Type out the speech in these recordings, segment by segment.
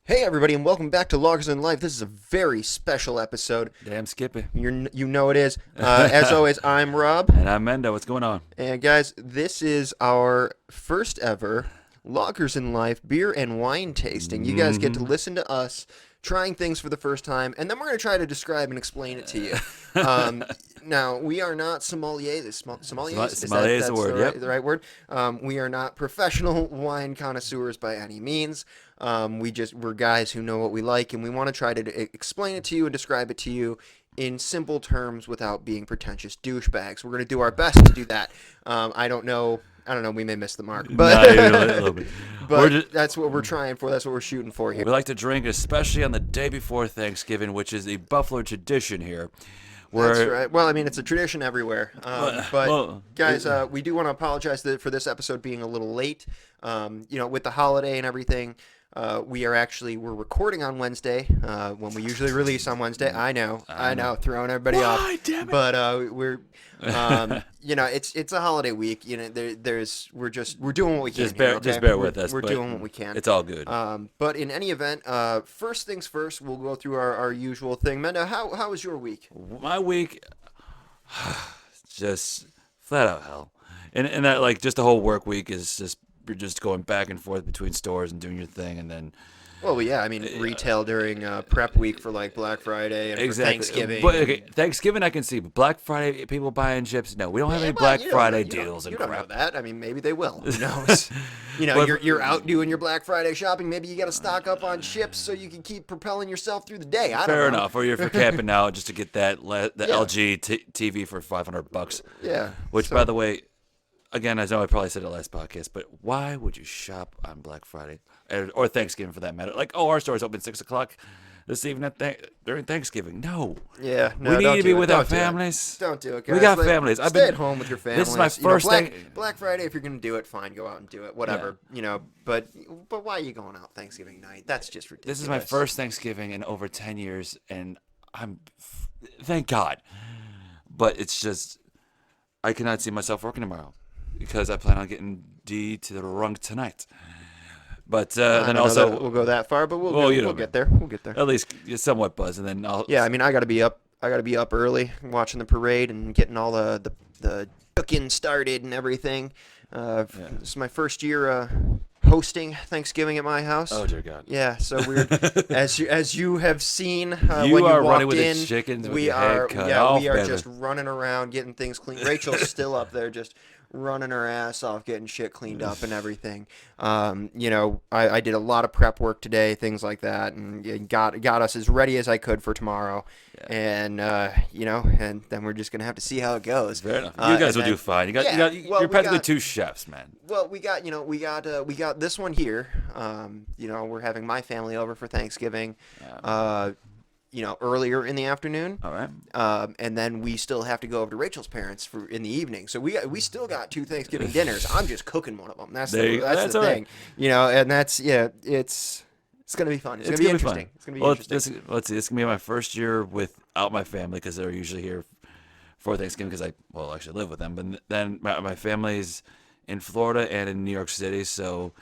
Hey everybody, and welcome back to Lagers&Life. This is a very special episode. Damn Skippy. You know it is. As always, I'm Rob, And I'm Mendo. What's going on? and guys, this is our first ever Lagers&Life beer and wine tasting. You guys get to listen to us trying things for the first time, and then we're going to try to describe and explain it to you. Now, we are not sommeliers. Sommeliers? Sommelier is the word, yep. The right word? We are not professional wine connoisseurs by any means. We're guys who know what we like, and we want to try to explain it to you and describe it to you in simple terms without being pretentious douchebags. We're going to do our best to do that. I don't know. We may miss the mark, but Not even a little bit. that's what we're trying for. That's what we're shooting for here. We like to drink, especially on the day before Thanksgiving, which is a Buffalo tradition here. That's right. Well, I mean, it's a tradition everywhere. Well, Guys, we do want to apologize for this episode being a little late. With the holiday and everything, we're recording on Wednesday when we usually release on Wednesday. I know, throwing everybody off. Damn it. But it's a holiday week. We're doing what we can. Just bear with us. We're but doing what we can. It's all good. But in any event, first things first, we'll go through our usual thing. Mendo, how was your week? My week, just flat out hell. And that, like, just the whole work week is just, you're just going back and forth between stores and doing your thing, and then Well, yeah, I mean, retail during prep week for like Black Friday and for Thanksgiving. But okay, Thanksgiving I can see, but Black Friday, people buying chips. No, we don't have any Black Friday deals and crap. You don't know that. I mean, maybe they will. Who knows? You're out doing your Black Friday shopping. Maybe you got to stock up on chips so you can keep propelling yourself through the day. I don't know. Fair enough. Or you're for camping out just to get the LG TV for $500. Yeah. Which, by the way, again, I know I probably said it last podcast, but why would you shop on Black Friday or Thanksgiving for that matter? Like, our store's open 6 o'clock this evening during Thanksgiving. No. Yeah. No, we need to be with our Don't do it. families. Don't do it, guys. We got families. Stay at home with your families. This is my first thing. Black Friday, if you're going to do it, fine, go out and do it. Whatever. But why are you going out Thanksgiving night? That's just ridiculous. This is my first Thanksgiving in over 10 years, and thank God. But it's just, I cannot see myself working tomorrow, because I plan on getting D to the runk tonight. But then also we'll go that far, but we'll get there. We'll get there. At least you're somewhat buzzed, and then I'll. Yeah, I mean, I gotta be up early, watching the parade and getting all the cooking started and everything. This is my first year hosting Thanksgiving at my house. Oh dear God. Yeah, so we're as you have seen You when you are walked running with in. the chickens. With we your are head cut off, we are baby. just running around getting things clean. Rachel's still up there just running her ass off, getting shit cleaned up and everything. I did a lot of prep work today, things like that, and got us as ready as I could for tomorrow. Yeah. And and then we're just gonna have to see how it goes. Fair enough. You guys will do fine. You're practically two chefs, man. Well, we got this one here. We're having my family over for Thanksgiving. Earlier in the afternoon. All right. And then we still have to go over to Rachel's parents in the evening. So we still got 2 Thanksgiving dinners. I'm just cooking one of them. That's the thing. Right. And that's it's gonna be fun. It's gonna be interesting. It's gonna be interesting. Let's see. This is gonna be my first year without my family, because they're usually here for Thanksgiving, because I actually live with them. But then my family's in Florida and in New York City, so.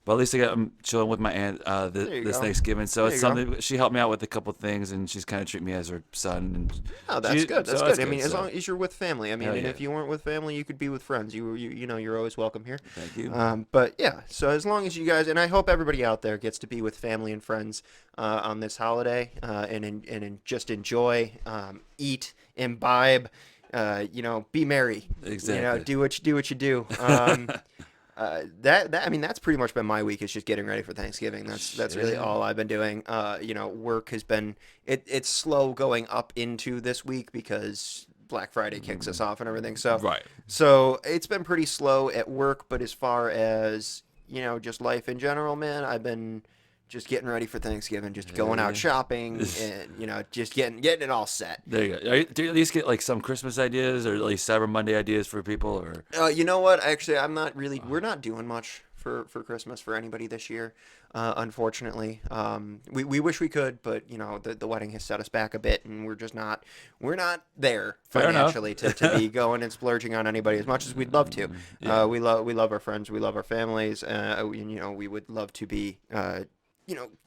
But at least I'm chilling with my aunt this Thanksgiving, so it's something. She helped me out with a couple things, and she's kind of treating me as her son. And that's good. That's good. I mean, as long as you're with family. I mean, yeah. if you weren't with family, you could be with friends. You're always welcome here. Thank you. But yeah, so as long as you guys, and I hope everybody out there gets to be with family and friends on this holiday, and just enjoy, eat, imbibe, be merry. Exactly. Do what you do. That's pretty much been my week. Is just getting ready for Thanksgiving. That's really all I've been doing. Work has been it's slow going up into this week because Black Friday kicks us off and everything. So right. So it's been pretty slow at work, but as far as just life in general, man, I've been just getting ready for Thanksgiving, just going out shopping, and just getting it all set. There you go. Do you at least get like some Christmas ideas or at least Cyber Monday ideas for people? Or you know what? Actually, I'm not really. We're not doing much for Christmas for anybody this year, unfortunately. We wish we could, but the wedding has set us back a bit, and we're just not. We're not there financially to be going and splurging on anybody as much as we'd love to. We love our friends, we love our families. We would love to be.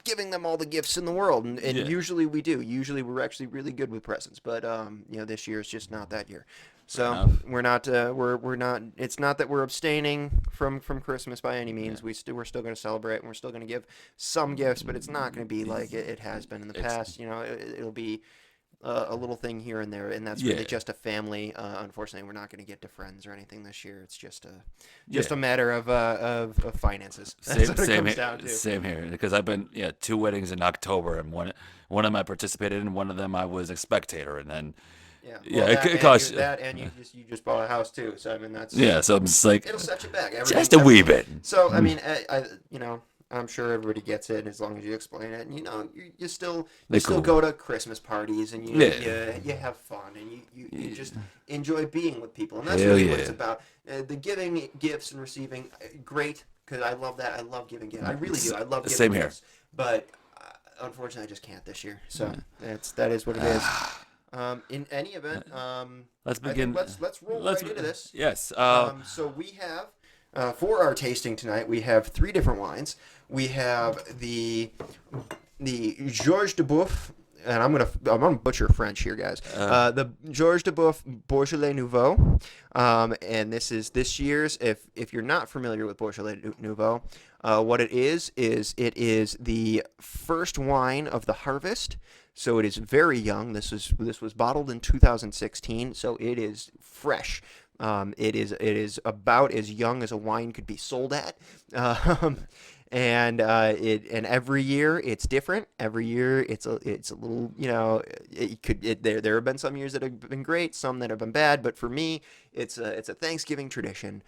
giving them all the gifts in the world, and Yeah. usually we do. Usually we're actually really good with presents, but this year is just not that year. Fair So enough. we're not we're not. It's not that we're abstaining from Christmas by any Yeah. means. We're still going to celebrate, and we're still going to give some gifts, but it's not going to be like it has been in the It's past. It'll be a little thing here and there, and that's yeah. really just a family. Unfortunately, we're not going to get to friends or anything this year. It's just Yeah. a matter of finances. That's Same, what it same, comes down to. same here. Because I've been 2 weddings in October, and one of them I participated in, one of them I was a spectator, and then Yeah, yeah, well, it costs that, and you just bought a house too. So I mean, that's yeah. So I'm just like it'll set you back. just a wee bit. So I mean, I'm sure everybody gets it as long as you explain it. And you still They're still cool. go to Christmas parties and you have fun and you just enjoy being with people. And that's Hell really what yeah. it's about. The giving gifts and receiving, great, because I love that. I love giving gifts. I really do. I love giving Same here. gifts. But unfortunately, I just can't this year. So that is what it is. In any event, Let's I think begin. let's roll right into this. Yes. So we have for our tasting tonight, we have 3 different wines. We have the Georges de Boeuf, and I'm gonna butcher French here, guys. The Georges de Boeuf Beaujolais Nouveau, and this is this year's. If you're not familiar with Beaujolais Nouveau, what it is it is the first wine of the harvest. So it is very young. This was bottled in 2016, so it is fresh. It is about as young as a wine could be sold at, and every year it's different. Every year it's a little there have been some years that have been great, some that have been bad. But for me, it's a Thanksgiving tradition,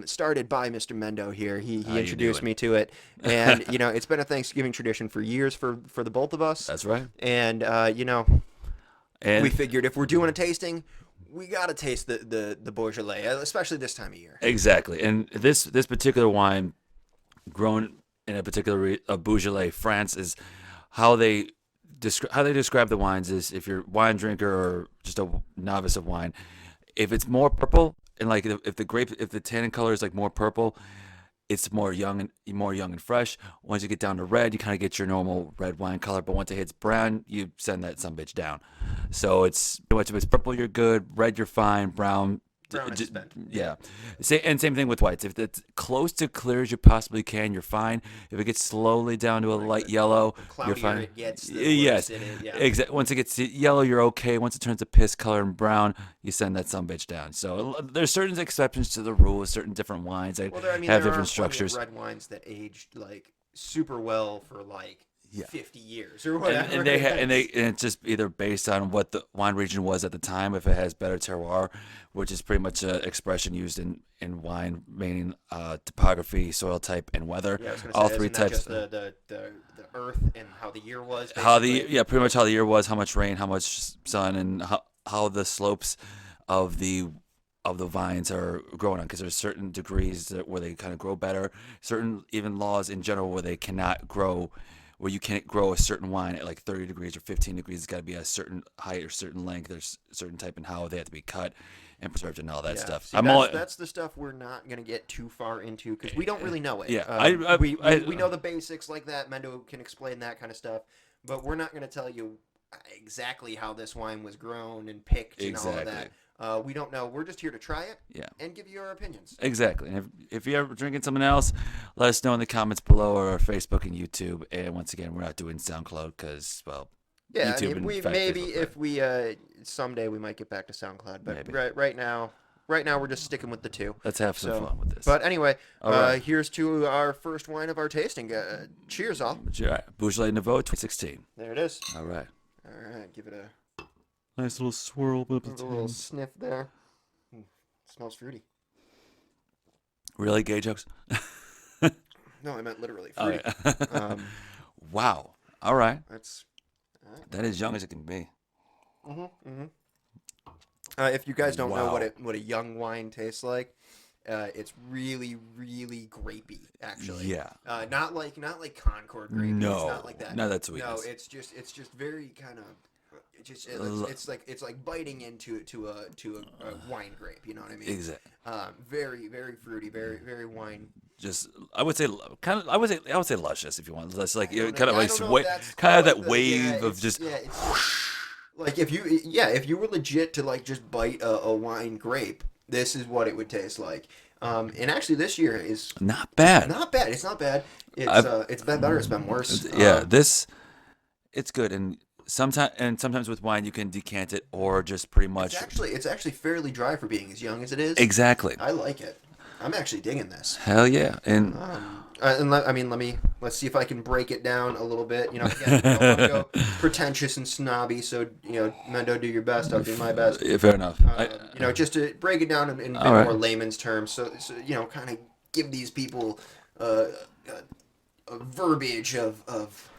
started by Mr. Mendo here. He How you introduced doing? me to it, and it's been a Thanksgiving tradition for years for the both of us. That's right. And And we figured if we're doing a tasting, we gotta taste the Beaujolais, especially this time of year. exactly. And this particular wine, grown in a particular Beaujolais, France, is how they describe the wines is if you're a wine drinker or just a novice of wine, if it's more purple and like if the tannin color is like more purple, it's more young and fresh. Once you get down to red, you kind of get your normal red wine color. But once it hits brown, you send that some bitch down. So it's pretty much if it's purple, you're good. Red, you're fine. Brown, Brown is spent. yeah. Same thing with whites. If it's close to clear as you possibly can, you're fine. If it gets slowly down to a light yellow, you're Cloudier fine. it gets, the Yes, worse it is. Yeah. exactly. Once it gets to yellow, you're okay. Once it turns to piss color and brown, you send that some bitch down. So there's certain exceptions to the rule. Certain different wines that Well, have there are different plenty of structures. red wines that aged like super well for like Yeah. 50 years or whatever. And it's just either based on what the wine region was at the time. If it has better terroir, which is pretty much an expression used in wine, meaning topography, soil type, and weather. Yeah, I was gonna All say, three isn't that types. just the earth and how the year was. Yeah, pretty much how the year was, how much rain, how much sun, and how the slopes of the vines are growing on, because there's certain degrees where they kind of grow better, certain even laws in general where they cannot grow, where you can't grow a certain wine at like 30 degrees or 15 degrees. It's got to be a certain height or certain length. There's a certain type and how they have to be cut and preserved and all that stuff. See, that's the stuff we're not going to get too far into because we don't really know it. Yeah, we know the basics like that. Mendo can explain that kind of stuff, but we're not going to tell you exactly how this wine was grown and picked and all of that. We don't know. We're just here to try it and give you our opinions. Exactly. And if you're ever drinking something else, let us know in the comments below or our Facebook and YouTube. And once again, we're not doing SoundCloud because, well, yeah, YouTube I mean, and maybe Facebook, if we someday we might get back to SoundCloud, but Maybe. right now we're just sticking with the 2. Let's have some fun with this. But anyway, All right. here's to our first wine of our tasting. Cheers, all. All right. Beaujolais Nouveau 2016. There it is. All right. All right, give it a Nice little swirl. little sniff there. Smells fruity. Really, gay jokes? No, I meant literally All fruity. right. Wow. All right. That's That is young as it can be. if you guys don't know Wow. what a young wine tastes like, it's really, really grapey, actually. Yeah. Not like Concord grape. No. It's not like that. Not that sweetness. No, it's just very kind of. It's like biting into a wine grape. You know what I mean? Exactly. Very, very fruity. Very, very wine just I would say kind of I would say luscious if you want. That's like I don't know. kind of Yeah, I like don't know if that's kind of quite that the. Yeah, wave of just it's just like if you were legit to like just bite a wine grape, this is what it would taste like. And actually, this year is not bad. not bad. It's not bad. I've It's been better. It's been worse. yeah, this it's good sometimes with wine you can decant it or just pretty much It's actually fairly dry for being as young as it is. exactly. I like it. I'm actually digging this. Hell yeah. And Let's see if I can break it down a little bit. You know, again, I don't want to go pretentious and snobby. So, Mendo, do your best. I'll do my best. yeah, fair enough. Just to break it down in a bit All right. more layman's terms. So kind of give these people a verbiage of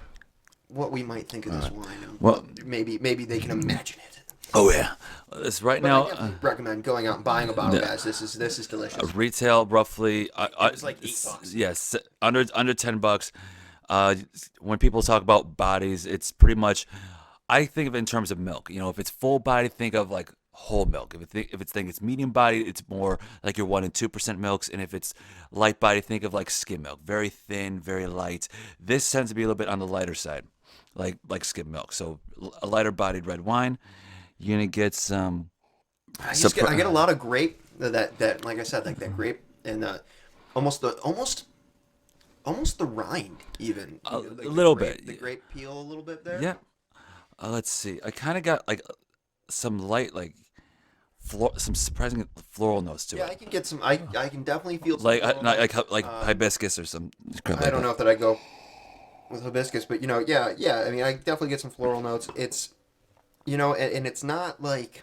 what we might think of this wine. And Well- maybe they can imagine it. Oh yeah. It's right But now I definitely recommend going out and buying a bottle, guys. This is delicious. retail roughly It's like $8. yes, under $10. When people talk about bodies, it's pretty much I think of it in terms of milk. If it's full body, think of like whole milk. If it's medium body, it's more like your 1 and 2% milks, and if it's light body, think of like skim milk, very thin, very light. This tends to be a little bit on the lighter side, like skim milk. So a lighter bodied red wine. You're gonna get some. I get a lot of grape that like I said, like that grape and almost the rind even. Like the little grape- bit. The grape peel a little bit there. Yeah. Let's see. I kind of got like some light, like some surprising floral notes to Yeah, it. I can get some. I can definitely feel some Like floral not notes. like hibiscus or some crap I like don't that. know if that I go with hibiscus, but yeah. I mean, I definitely get some floral notes. It's and it's not like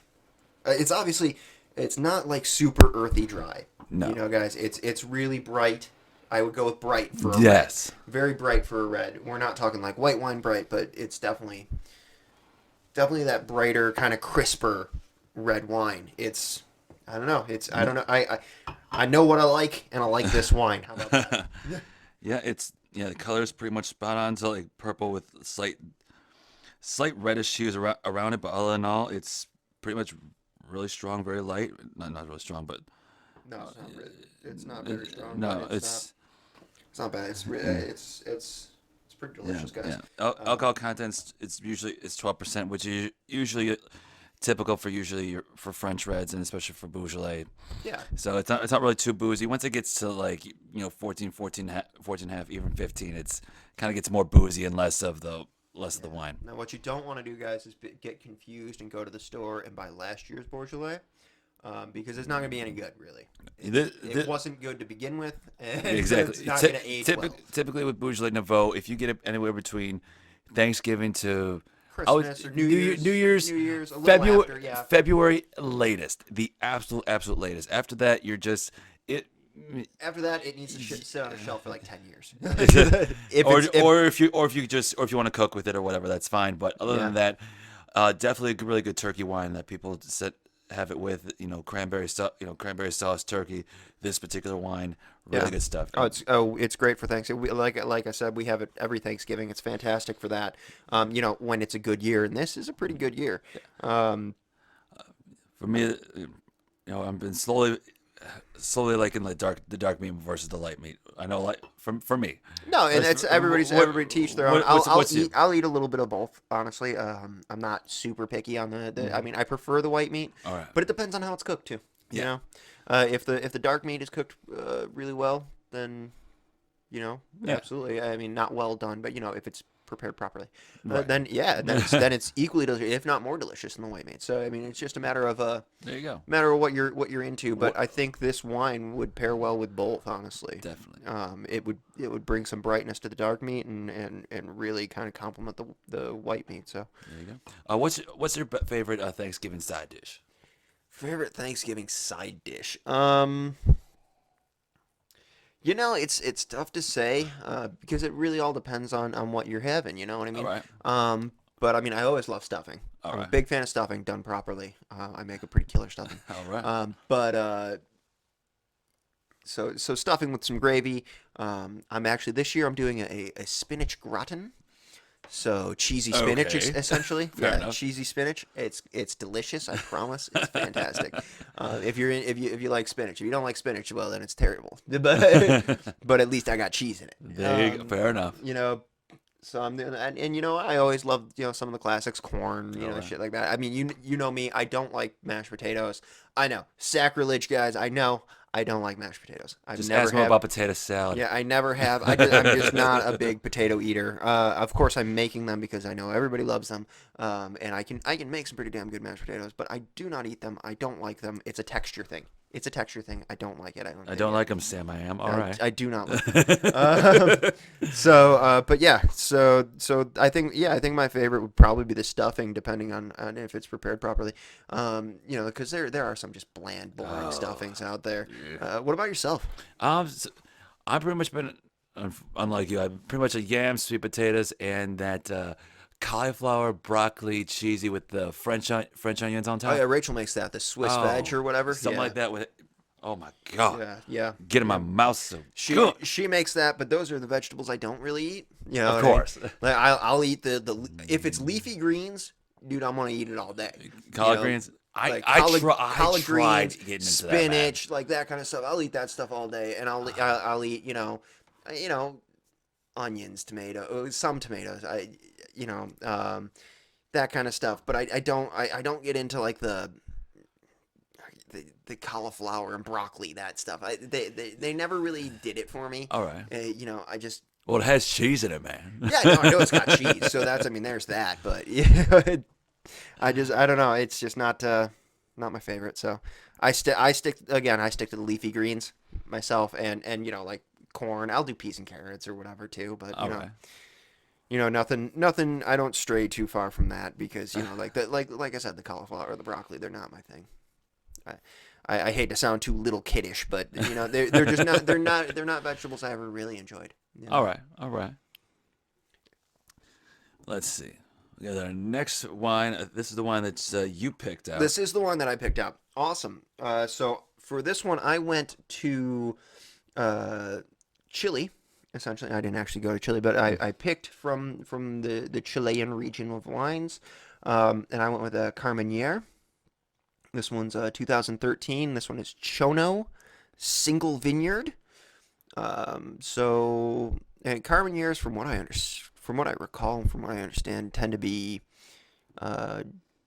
it's not like super earthy dry. No. Guys, it's really bright. I would go with bright for a Yes. red. Very bright for a red. We're not talking like white wine bright, but it's definitely that brighter, kind of crisper red wine. I don't know. I don't know. I know what I like, and I like this wine. How about that? Yeah, the color is pretty much spot on. So like purple with slight reddish hues around it, but all in all, it's pretty much really strong, very light. Not really strong, but No, it's not really. It's not very strong. no, but it's not bad. It's pretty delicious, guys. Alcohol contents it's 12%, which is usually typical for French reds and especially for Beaujolais. Yeah. So it's not really too boozy. Once it gets to like 14 and a half, even 15, it's kind of gets more boozy and less of the wine. Now, what you don't want to do, guys, is get confused and go to the store and buy last year's Beaujolais, because it's not going to be any good, really. It wasn't good to begin with, and Exactly. it's not going to age well. Typically with Beaujolais Nouveau, if you get it anywhere between Thanksgiving to Christmas or New Year's, a little February, after, yeah. February latest, the absolute latest. After that, you're just it. After that, it needs to sit on a shelf for like 10 years. or if you want to cook with it or whatever, that's fine. But other than that, definitely a really good turkey wine that people have it with. Cranberry sauce, turkey. This particular wine, really good stuff. It's great for Thanksgiving. Like I said, we have it every Thanksgiving. It's fantastic for that. When it's a good year, and this is a pretty good year. For me, I've been slowly liking the dark meat versus the light meat. I know, like for me. No, and it's everybody teach their own. I'll eat a little bit of both. Honestly, I'm not super picky on the. I mean, I prefer the white meat, All right. but it depends on how it's cooked too. You know, if the dark meat is cooked really well, then absolutely. I mean, not well done, but if it's prepared properly, then it's equally delicious, if not more delicious than the white meat. So I mean, it's just a matter of there you go. matter of what you're into. But I think this wine would pair well with both. Honestly, Definitely. It would bring some brightness to the dark meat and really kind of complement the white meat. So There you go. What's your favorite Thanksgiving side dish? favorite Thanksgiving side dish. It's tough to say because it really all depends on what you're having. You know what I mean? All right. But I mean, I always love stuffing. All I'm a right. big fan of stuffing done properly. I make a pretty killer stuffing. All right. So stuffing with some gravy. I'm actually this year I'm doing a spinach gratin. So cheesy spinach, Okay. essentially. Fair enough. cheesy spinach. It's delicious. I promise. It's fantastic. If you like spinach, if you don't like spinach, well then it's terrible. But at least I got cheese in it. There you go. Fair enough. You know, so I'm doing that, and you know I always love some of the classics, corn, All right. shit like that. I mean you know me, I don't like mashed potatoes. I know, sacrilege, guys. I know I don't like mashed potatoes. I've Just never ask more have. about potato salad. Yeah, I never have. I'm just not a big potato eater. Of course, I'm making them because I know everybody loves them, and I can make some pretty damn good mashed potatoes. But I do not eat them. I don't like them. It's a texture thing. It's a texture thing. I don't like it. I don't. I dig don't it. like them, Sam. I am. All right. I do not like it. But yeah, so I think my favorite would probably be the stuffing, depending on if it's prepared properly. Because there are some just bland, boring stuffings out there. What about yourself? So I've pretty much been, unlike you, I'm pretty much a yam, sweet potatoes, and that cauliflower, broccoli, cheesy with the French onions on Oh top. yeah, Rachel makes that the Swiss veg or whatever. Something Yeah. like that with. Oh my god. Yeah. Get in my mouth so She good. she makes that, but those are the vegetables I don't really eat. You know, Of what I mean? course. Like I'll eat the if it's leafy greens, dude, I'm gonna eat it all day. Collard You know, greens. like I collard tried greens, getting into spinach, like that kind of stuff. I'll eat that stuff all day, and I'll eat onions, some tomatoes. That kind of stuff. But I don't get into like the cauliflower and broccoli, that stuff. They never really did it for me. All right. I just Well, it has cheese in it, man. yeah, no, I know it's got cheese, so there's that. But yeah, I don't know. It's just not my favorite. So I stick to the leafy greens myself, and like corn. I'll do peas and carrots or whatever too. But All right. nothing. I don't stray too far from that because like I said, the cauliflower or the broccoli, they're not my thing. I hate to sound too little kiddish, but they're just not they're not vegetables I ever really enjoyed. All right. All right. Let's see. We got our next wine. This is the wine that you picked out. This is the one that I picked out. Awesome. So for this one, I went to Chile. Essentially, I didn't actually go to Chile, but I picked from the Chilean region of wines, and I went with a Carmenere. This one's 2013. This one is Chono Single Vineyard. And Carmeneres, from what I recall, and from what I understand, tend to be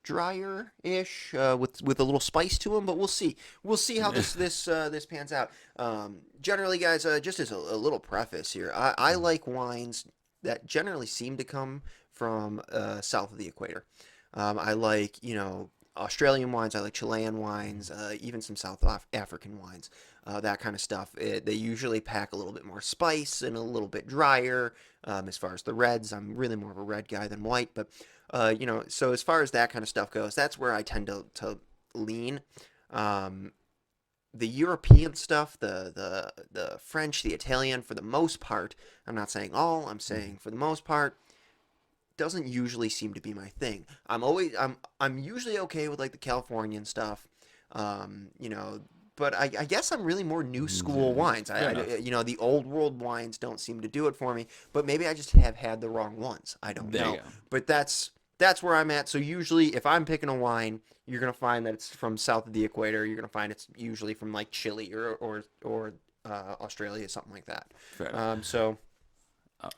drier-ish with a little spice to them. But we'll see. We'll see how this pans out. Generally, guys, just as a little preface here, I like wines that generally seem to come from south of the equator. I like Australian wines. I like Chilean wines, even some South African wines, that kind of stuff. They usually pack a little bit more spice and a little bit drier. As far as the reds, I'm really more of a red guy than white. But so as far as that kind of stuff goes, that's where I tend to lean. The European stuff, the French, the Italian, for the most part, I'm not saying all. I'm saying for the most part, doesn't usually seem to be my thing. I'm usually okay with like the Californian stuff, but I guess I'm really more new school wines. The old world wines don't seem to do it for me, but maybe I just have had the wrong ones. I don't There know. you go. But that's where I'm at. So usually if I'm picking a wine, you're going to find that it's from south of the equator. You're going to find it's usually from like Chile or Australia, something like that. Fair. So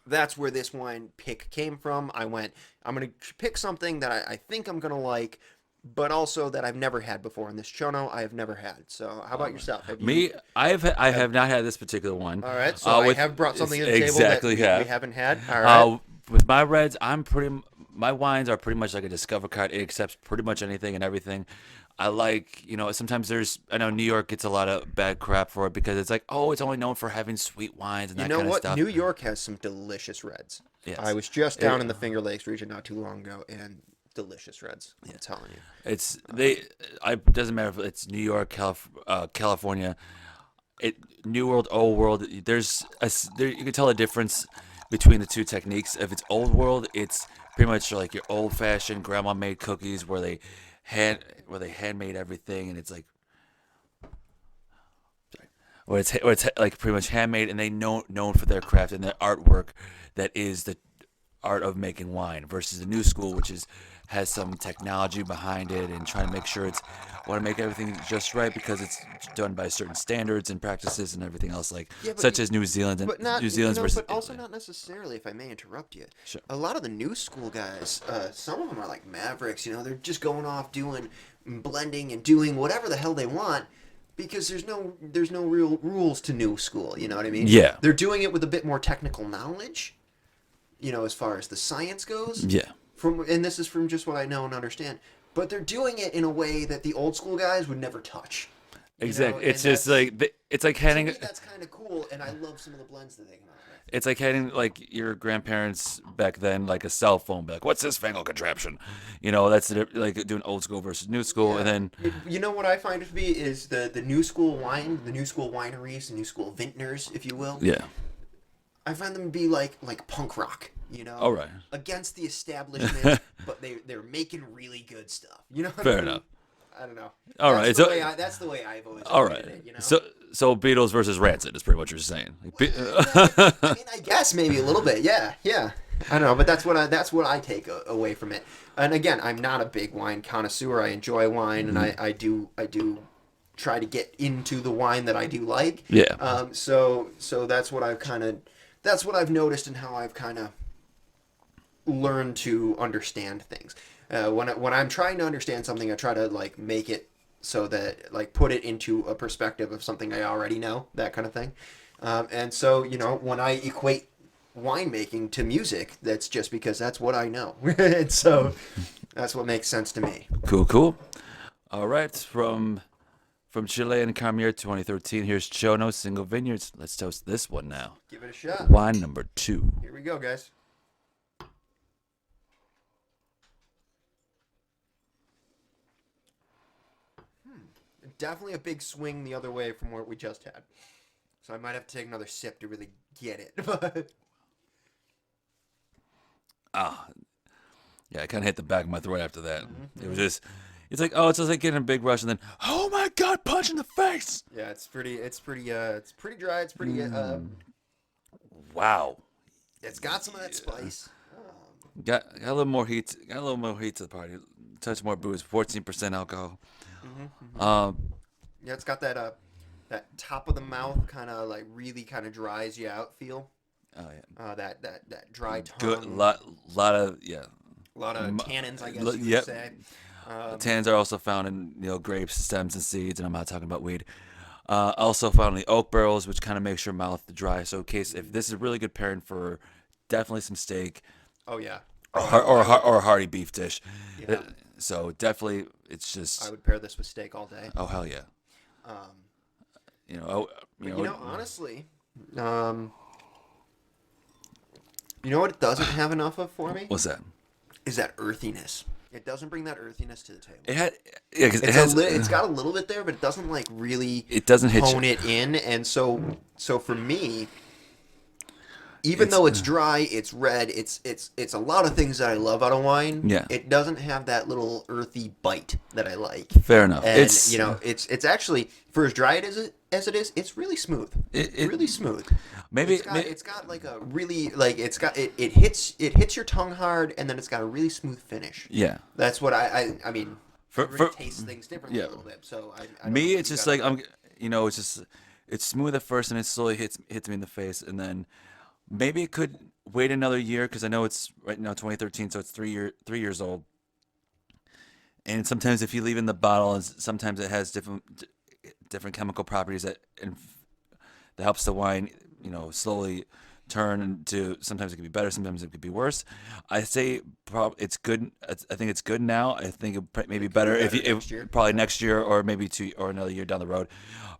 that's where this wine pick came from. I'm going to pick something that I think I'm going to like, but also that I've never had before. And this Chono I have never had. So how about yourself? I have not had this particular one. All right. So I have brought something to the table exactly that we haven't had. All right. With my reds, my wines are pretty much like a Discover card. It accepts pretty much anything and everything. I like, sometimes I know New York gets a lot of bad crap for it because it's like, oh, it's only known for having sweet wines and that kind of stuff. New York has some delicious reds. Yes. I was just down in the Finger Lakes region not too long ago, and delicious reds. I'm telling you. It doesn't matter if it's New York, California, New World, Old World. You can tell the difference between the two techniques. If it's Old World, it's pretty much like your old fashioned grandma made cookies where they handmade everything, and it's like, where it's like pretty much handmade, and they known for their craft and their artwork that is the art of making wine versus the new school, which has some technology behind it and trying to make sure it's want to make everything just right because it's done by certain standards and practices and everything else, like Yeah, but such as New Zealand and but not New Zealand's versus but also Italy. not necessarily. If I may interrupt you, Sure. a lot of the new school guys, some of them are like mavericks. They're just going off doing blending and doing whatever the hell they want. Because there's no real rules to new school, you know what I mean? Yeah. They're doing it with a bit more technical knowledge, as far as the science goes. Yeah. And this is from just what I know and understand. But they're doing it in a way that the old school guys would never touch. Exactly. And It's just like it's like to handing. me, that's kind of cool, and I love some of the blends that they come out with. It's like handing like your grandparents back then like a cell phone. Be like, what's this fangled contraption? That's like doing old school versus new school, and then You know what I find it to be is the new school wine, the new school wineries, the new school vintners, if you will. yeah. I find them to be like punk rock, All right. against the establishment, but they're making really good stuff. You know what Fair I mean? enough. I don't know. All That's right, the way that's the way I've always All looked right. at it, So Beatles versus Rancid is pretty much what you're saying. Like, I mean, I guess maybe a little bit. Yeah. I don't know, but that's what I take away from it. And again, I'm not a big wine connoisseur. I enjoy wine, and I do try to get into the wine that I do like. Yeah. So that's what I've noticed and how I've kind of learned to understand things. When I'm trying to understand something, I try to like make it so that like put it into a perspective of something I already know, that kind of thing. And so when I equate winemaking to music, that's just because that's what I know. And so that's what makes sense to me. Cool. All right, from Chile and Carmier 2013. Here's Chono Single Vineyards. Let's toast this one now. Give it a shot. Wine number 2. Here we go, guys. Definitely a big swing the other way from what we just had. So I might have to take another sip to really get it. Yeah, I kind of hit the back of my throat after that. It was just, it's like, oh, it's just like getting a big rush, and then, oh my God, punch in the face! Yeah, it's pretty dry. It's pretty. Wow. It's got some of that spice. Got a little more heat. Got a little more heat to the party. Touch more booze. 14% alcohol. Yeah, it's got that that top of the mouth kind of like really kind of dries you out feel. Oh yeah. That dry tongue. Good. Lot of yeah. A lot of tannins, I guess you Yep. would say. Tannins are also found in grapes, stems, and seeds, and I'm not talking about weed. Also found in the oak barrels, which kind of makes your mouth dry. So in case if this is a really good pairing for definitely some steak. Oh yeah. Or a hearty beef dish. Yeah. So definitely, it's just. I would pair this with steak all day. Oh hell yeah. Honestly, you know what it doesn't have enough of for me? What's that? Is that earthiness. It doesn't bring that earthiness to the table. It had, yeah, because It's got a little bit there, but it doesn't like really. It doesn't hit hone you. it in, and so for me, even though it's dry, it's red. It's a lot of things that I love out of wine. Yeah. It doesn't have that little earthy bite that I like. Fair enough. And It's it's actually for as dry as it is, it's really smooth. It- really smooth. maybe It's got like a really like it hits your tongue hard, and then it's got a really smooth finish. yeah. That's what I mean. For- Everybody for- tastes things differently yeah. a little bit. So I don't Me, know, it's you just gotta- like it's just it's smooth at first, and it slowly hits me in the face, and then maybe it could wait another year because I know it's right now 2013, so it's 3 years old. And sometimes if you leave in the bottle, and sometimes it has different chemical properties that helps the wine, slowly turn into. Sometimes it could be better, sometimes it could be worse. I say it's good. I think it's good now. I think it may be better better next year. probably next year or maybe or another year down the road.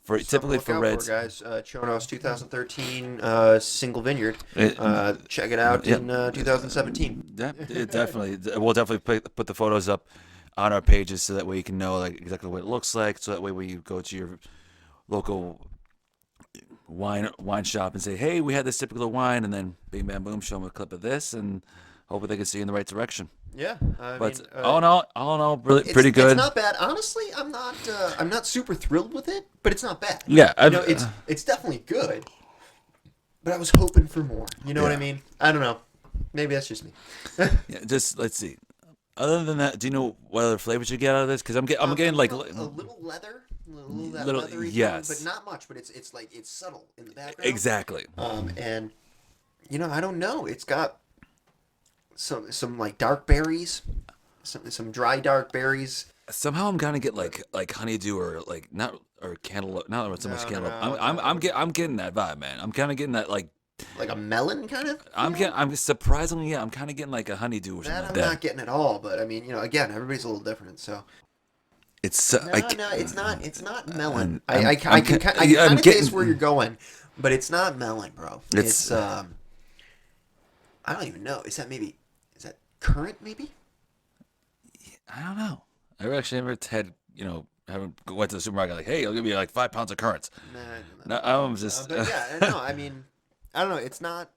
For typically for reds, guys, Chonos 2013 single vineyard. Check it out yeah. in 2017. yeah, we'll definitely put the photos up on our pages so that way you can know like exactly what it looks like. So that way when you go to your local wine shop and say, hey, we had this typical wine, and then bing bam boom, show them a clip of this, and hopefully they can see you in the right direction. Yeah, But all in all, really pretty good. It's not bad. Honestly, I'm not super thrilled with it, but it's not bad. Yeah, it's definitely good. But I was hoping for more. You know what I Yeah. mean? I don't know. Maybe that's just me. Yeah, just let's see. Other than that, do you know what other flavors you get out of this? Because I'm getting like A little leather, a little that little leathery tone, but yes, not much. But it's like it's subtle in the background. exactly. And I don't know. It's got some like dark berries, some dry dark berries. Somehow I'm gonna get like honeydew or like not or cantaloupe, not so much cantaloupe. I'm getting that vibe, man. I'm kind of getting that Like a melon kind of. I'm surprisingly I'm kind of getting like a honeydew or something That like I'm that. not getting at all. But I mean, again, everybody's a little different. So It's no, I, no, it's not. It's not melon. I'm I can getting- kind of taste where you're going, but it's not melon, bro. It's- I don't even know. Is that currant maybe? I don't know. I actually never had haven't went to the supermarket like, hey, I'll give you like 5 pounds of currants. Nah. No, I'm just But yeah, no. I mean, I don't know. It's not.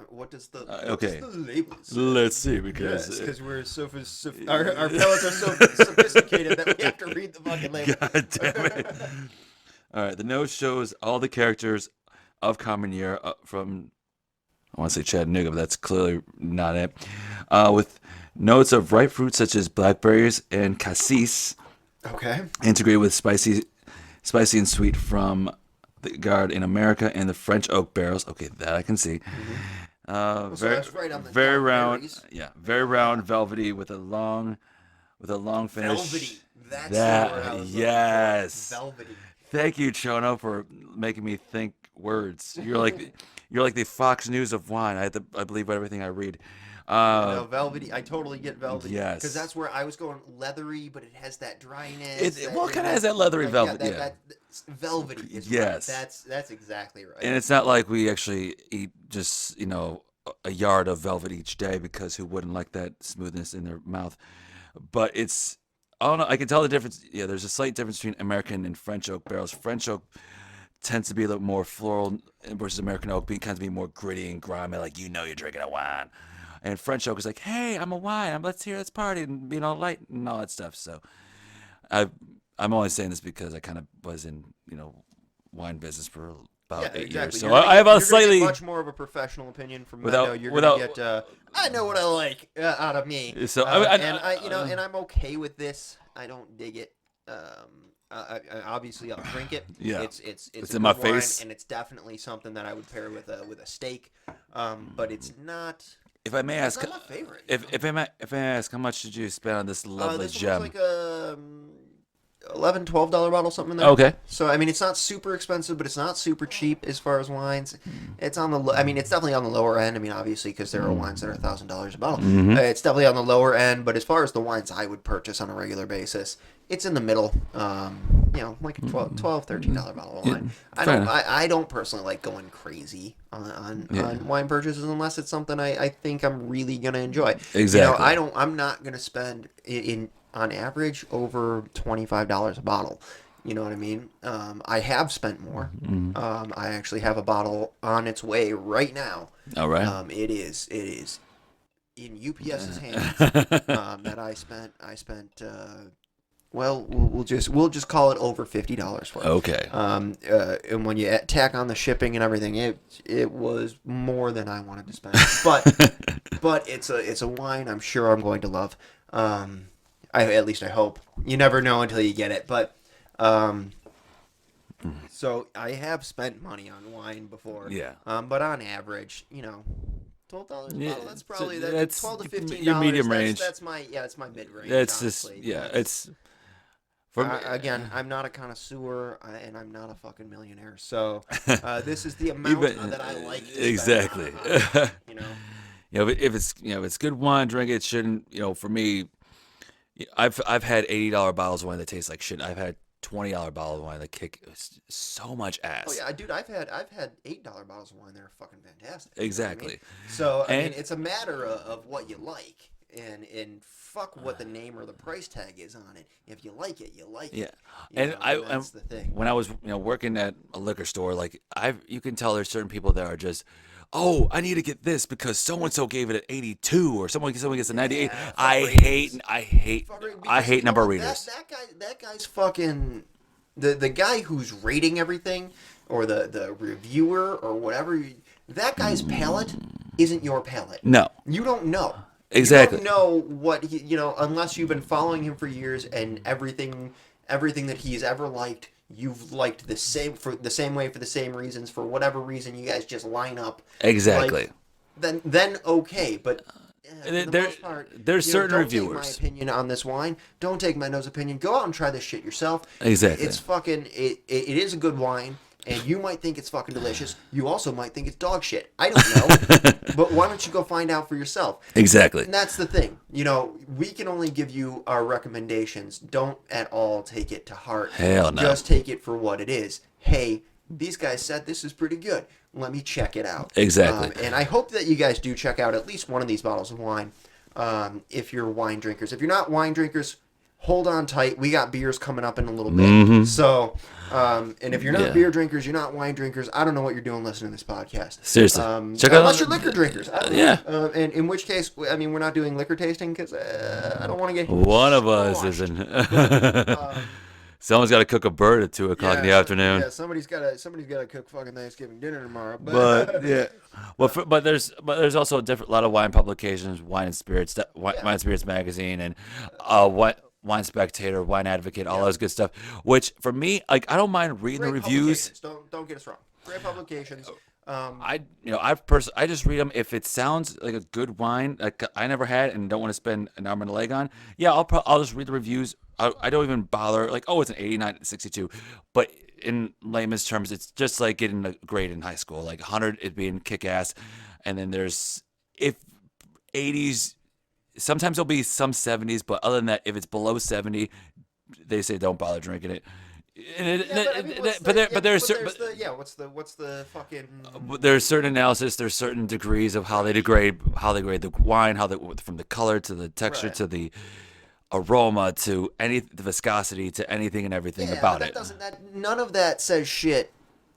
What does the okay. What does the label say? Let's see Yes, because because we're our palates are so sophisticated that we have to read the fucking label. God damn it. All right, the nose shows all the characters of Common Year from, I want to say Chattanooga, but that's clearly not it. With notes of ripe fruits such as blackberries and cassis, Okay. integrated with spicy and sweet from the guard in America and the French oak barrels. Okay, that I can see. So Very, that's right on the very dark round. berries. Yeah, very round, velvety with a long finish. Velvety. That's that, the word I was yes. looking for. Velvety. Thank you, Chono, for making me think words. You're like the Fox News of wine. I believe everything I read. No, velvety. I totally get velvety. Yes. Because that's where I was going leathery, but it has that dryness. Well, kind of has that leathery velvet. Yeah, Yeah. that's velvety is Yes. right. That's exactly right. And it's not like we actually eat just a yard of velvet each day, because who wouldn't like that smoothness in their mouth? But it's, I don't know. I can tell the difference. Yeah, there's a slight difference between American and French oak barrels. French oak tends to be a little more floral, versus American oak tends to be more gritty and grimy, like you're drinking a wine. And French oak is like, hey, I'm a wine. Let's party and light and all that stuff. So I'm only saying this because I kind of was in wine business for about 8 years. So I have a slightly much more of a professional opinion from Without- Mendo. You're without- gonna get I know what I like out of me. So and I'm okay with this. I don't dig it. Obviously I'll drink it. Yeah. It's It's a in good my wine, face. and it's definitely something that I would pair with a steak. But it's not. If I may ask, It's not my favorite. if I may ask, how much did you spend on this lovely This gem? one was like a $11-12 bottle, something in there. Okay. So I mean, it's not super expensive, but it's not super cheap as far as wines. It's on the. I mean, it's definitely on the lower end. I mean, obviously, because there are wines that are $1,000 a bottle. It's definitely on the lower end. But as far as the wines I would purchase on a regular basis, it's in the middle. Like a $12, $13 bottle of wine. I don't personally like going crazy on wine purchases unless it's something I think I'm really gonna enjoy. Exactly. I'm not gonna spend on average over $25 a bottle. You know what I mean? I have spent more. I actually have a bottle on its way right now. All right. It is in UPS's hands that I spent. Well, we'll just call it over $50 for it. Okay. And when you tack on the shipping and everything, it was more than I wanted to spend. But it's a wine I'm sure I'm going to love. At least I hope. You never know until you get it. But so I have spent money on wine before. Yeah. But on average, $12 a Yeah, bottle. That's probably that's $12 to $15. your medium range. That's my mid range. That's honestly. just That's- it's. For me, Again, I'm not a connoisseur, and I'm not a fucking millionaire. So this is the amount that I like. To exactly. spend on, if it's good wine, drink it. Shouldn't for me? I've had $80 bottles of wine that taste like shit. I've had $20 bottle of wine that kick so much ass. Oh yeah, dude, I've had $8 bottles of wine that are fucking fantastic. Exactly. You know what I mean? So I mean, And- it's a matter of what you like, and fuck what the name or the price tag is on it. If you like it, you like it. Yeah, That's the thing. When I was working at a liquor store, like you can tell there's certain people that are just, oh, I need to get this because so and so gave it an 82 or someone gets a 98. Yeah, I hate number readers. That guy's fucking the guy who's rating everything, or the reviewer or whatever. That guy's palate isn't your palate. No. You don't know. Exactly. You don't know what he, unless you've been following him for years and everything that he's ever liked, you've liked the same way for the same reasons, for whatever reason you guys just line up. Exactly. Like, then okay, but for the most part, there's certain don't reviewers. take my opinion on this wine. Don't take Mendo's opinion. Go out and try this shit yourself. Exactly. It's fucking. It is a good wine. And you might think it's fucking delicious. You also might think it's dog shit. I don't know. But why don't you go find out for yourself? Exactly. And that's the thing. We can only give you our recommendations. Don't at all take it to heart. Hell no. Just take it for what it is. Hey, these guys said this is pretty good. Let me check it out. Exactly. And I hope that you guys do check out at least one of these bottles of wine if you're wine drinkers. If you're not wine drinkers, hold on tight. We got beers coming up in a little bit. Mm-hmm. So, and if you're not beer drinkers, you're not wine drinkers, I don't know what you're doing listening to this podcast. Seriously. Unless you're liquor drinkers. Yeah. And in which case, I mean, we're not doing liquor tasting because I don't want to get One of us isn't. Someone's got to cook a bird at 2:00 in the afternoon. Yeah, somebody's got to cook fucking Thanksgiving dinner tomorrow. But yeah, but there's also a lot of wine publications, Wine and Spirits, Wine and Spirits magazine, and Wine Spectator, Wine Advocate, all those good stuff. Which for me, like, I don't mind reading the reviews. Don't get us wrong. Great publications. I just read them if it sounds like a good wine, like I never had and don't want to spend an arm and a leg on. Yeah, I'll just read the reviews. I don't even bother, like, oh, it's an 89/62, but in layman's terms, it's just like getting a grade in high school, like 100 it being kick ass, and then there's if 80s. Sometimes there'll be some 70s, but other than that, if it's below 70, they say don't bother drinking it. What's the fucking? There's certain analysis. There's certain degrees of how they degrade the wine, from the color to the texture to the aroma to the viscosity to anything and everything about it. None of that says shit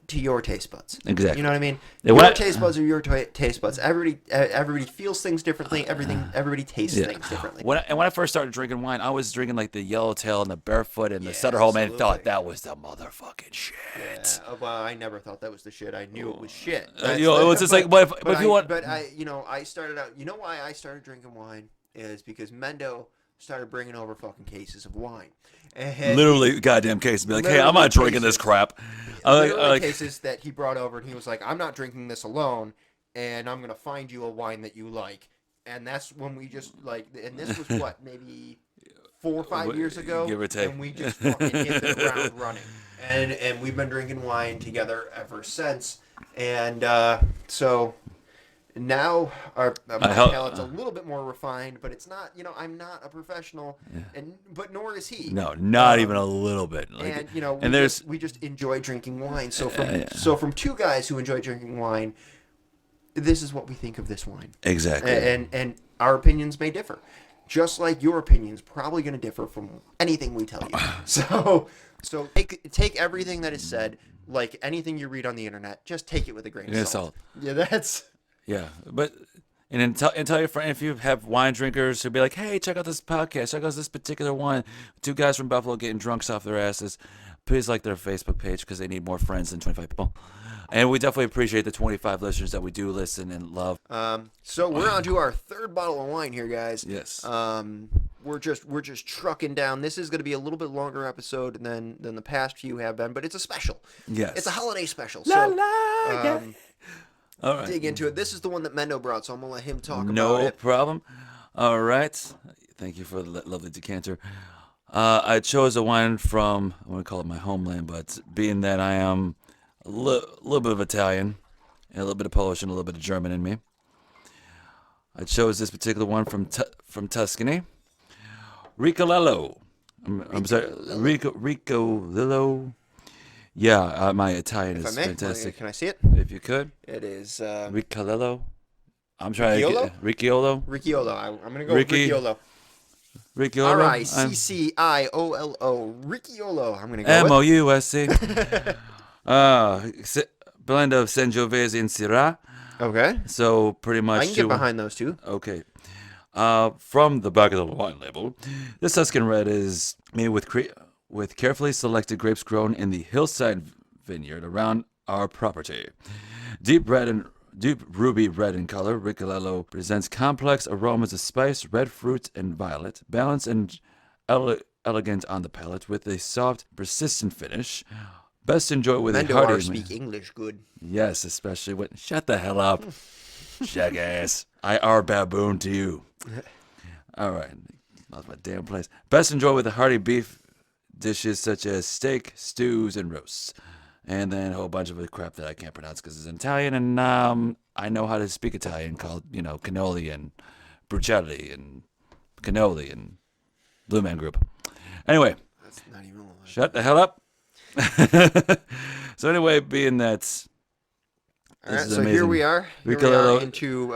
to your taste buds. Exactly. You know what I mean? Yeah, your taste buds are your taste buds. Everybody feels things differently. Everybody tastes things differently. When I first started drinking wine, I was drinking like the Yellowtail and the Barefoot and the Sutter Home, and thought that was the motherfucking shit. Yeah, well, I never thought that was the shit. I knew it was shit. It was just like, but if you want. But I started out. You know why I started drinking wine is because Mendo started bringing over fucking cases of wine. And literally, goddamn cases. Be like, hey, I'm not drinking this crap. Cases that he brought over, and he was like, I'm not drinking this alone, and I'm going to find you a wine that you like. And that's when we just, and this was what, maybe 4 or 5 years ago? Give or take. And we just fucking hit the ground running. And we've been drinking wine together ever since. And so now my palate's a little bit more refined, but it's not, I'm not a professional, but nor is he. No, not even a little bit. We just enjoy drinking wine. So from two guys who enjoy drinking wine, this is what we think of this wine. Exactly. And our opinions may differ, just like your opinion's probably going to differ from anything we tell you. So take everything that is said, like anything you read on the internet, just take it with a grain of salt. Yeah, that's. Yeah, and tell your friend, if you have wine drinkers who'll be like, hey, check out this podcast, check out this particular one. 2 guys from Buffalo getting drunks off their asses. Please like their Facebook page because they need more friends than 25 people. And we definitely appreciate the 25 listeners that we do listen and love. So we're on to our 3rd bottle of wine here, guys. Yes. We're just trucking down. This is going to be a little bit longer episode than the past few have been, but it's a special. Yes. It's a holiday special. Yeah. All right. Dig into it. This is the one that Mendo brought, so I'm going to let him talk about it. No problem. All right. Thank you for the lovely decanter. I chose a wine from, I want to call it my homeland, but being that I am a little bit of Italian, and a little bit of Polish, and a little bit of German in me, I chose this particular one from Tuscany. Ricolello. I'm sorry. Ricolello. Yeah, my Italian is fantastic. Can I see it? If you could. It is Ricolello. I'm trying to get Ricciolo. Ricciolo. I'm going to go with Ricciolo. Ricciolo. Ricciolo. Ricciolo. I'm going to go with Mousc. Blend of Sangiovese and Syrah. Okay. So pretty much. I can get behind those two. Okay. From the back of the wine label, this Tuscan red is made with carefully selected grapes grown in the hillside vineyard around our property. Deep red Deep ruby red in color, Ricciolello presents complex aromas of spice, red fruit, and violet, balanced and elegant on the palate, with a soft, persistent finish. Best enjoyed with a Mendo are hearty. speak English good. Yes, especially when. Shut the hell up, jackass. I are baboon to you. All right, lost my damn place. Best enjoyed with a hearty beef dishes such as steak, stews, and roasts. And then a whole bunch of crap that I can't pronounce because it's in Italian, and I know how to speak Italian, called cannoli and brucelli and cannoli and Blue Man Group. Anyway, That's not even a lie. shut the hell up. So anyway, being that All right, this is so here amazing. we are. Here we Ricciolello. are into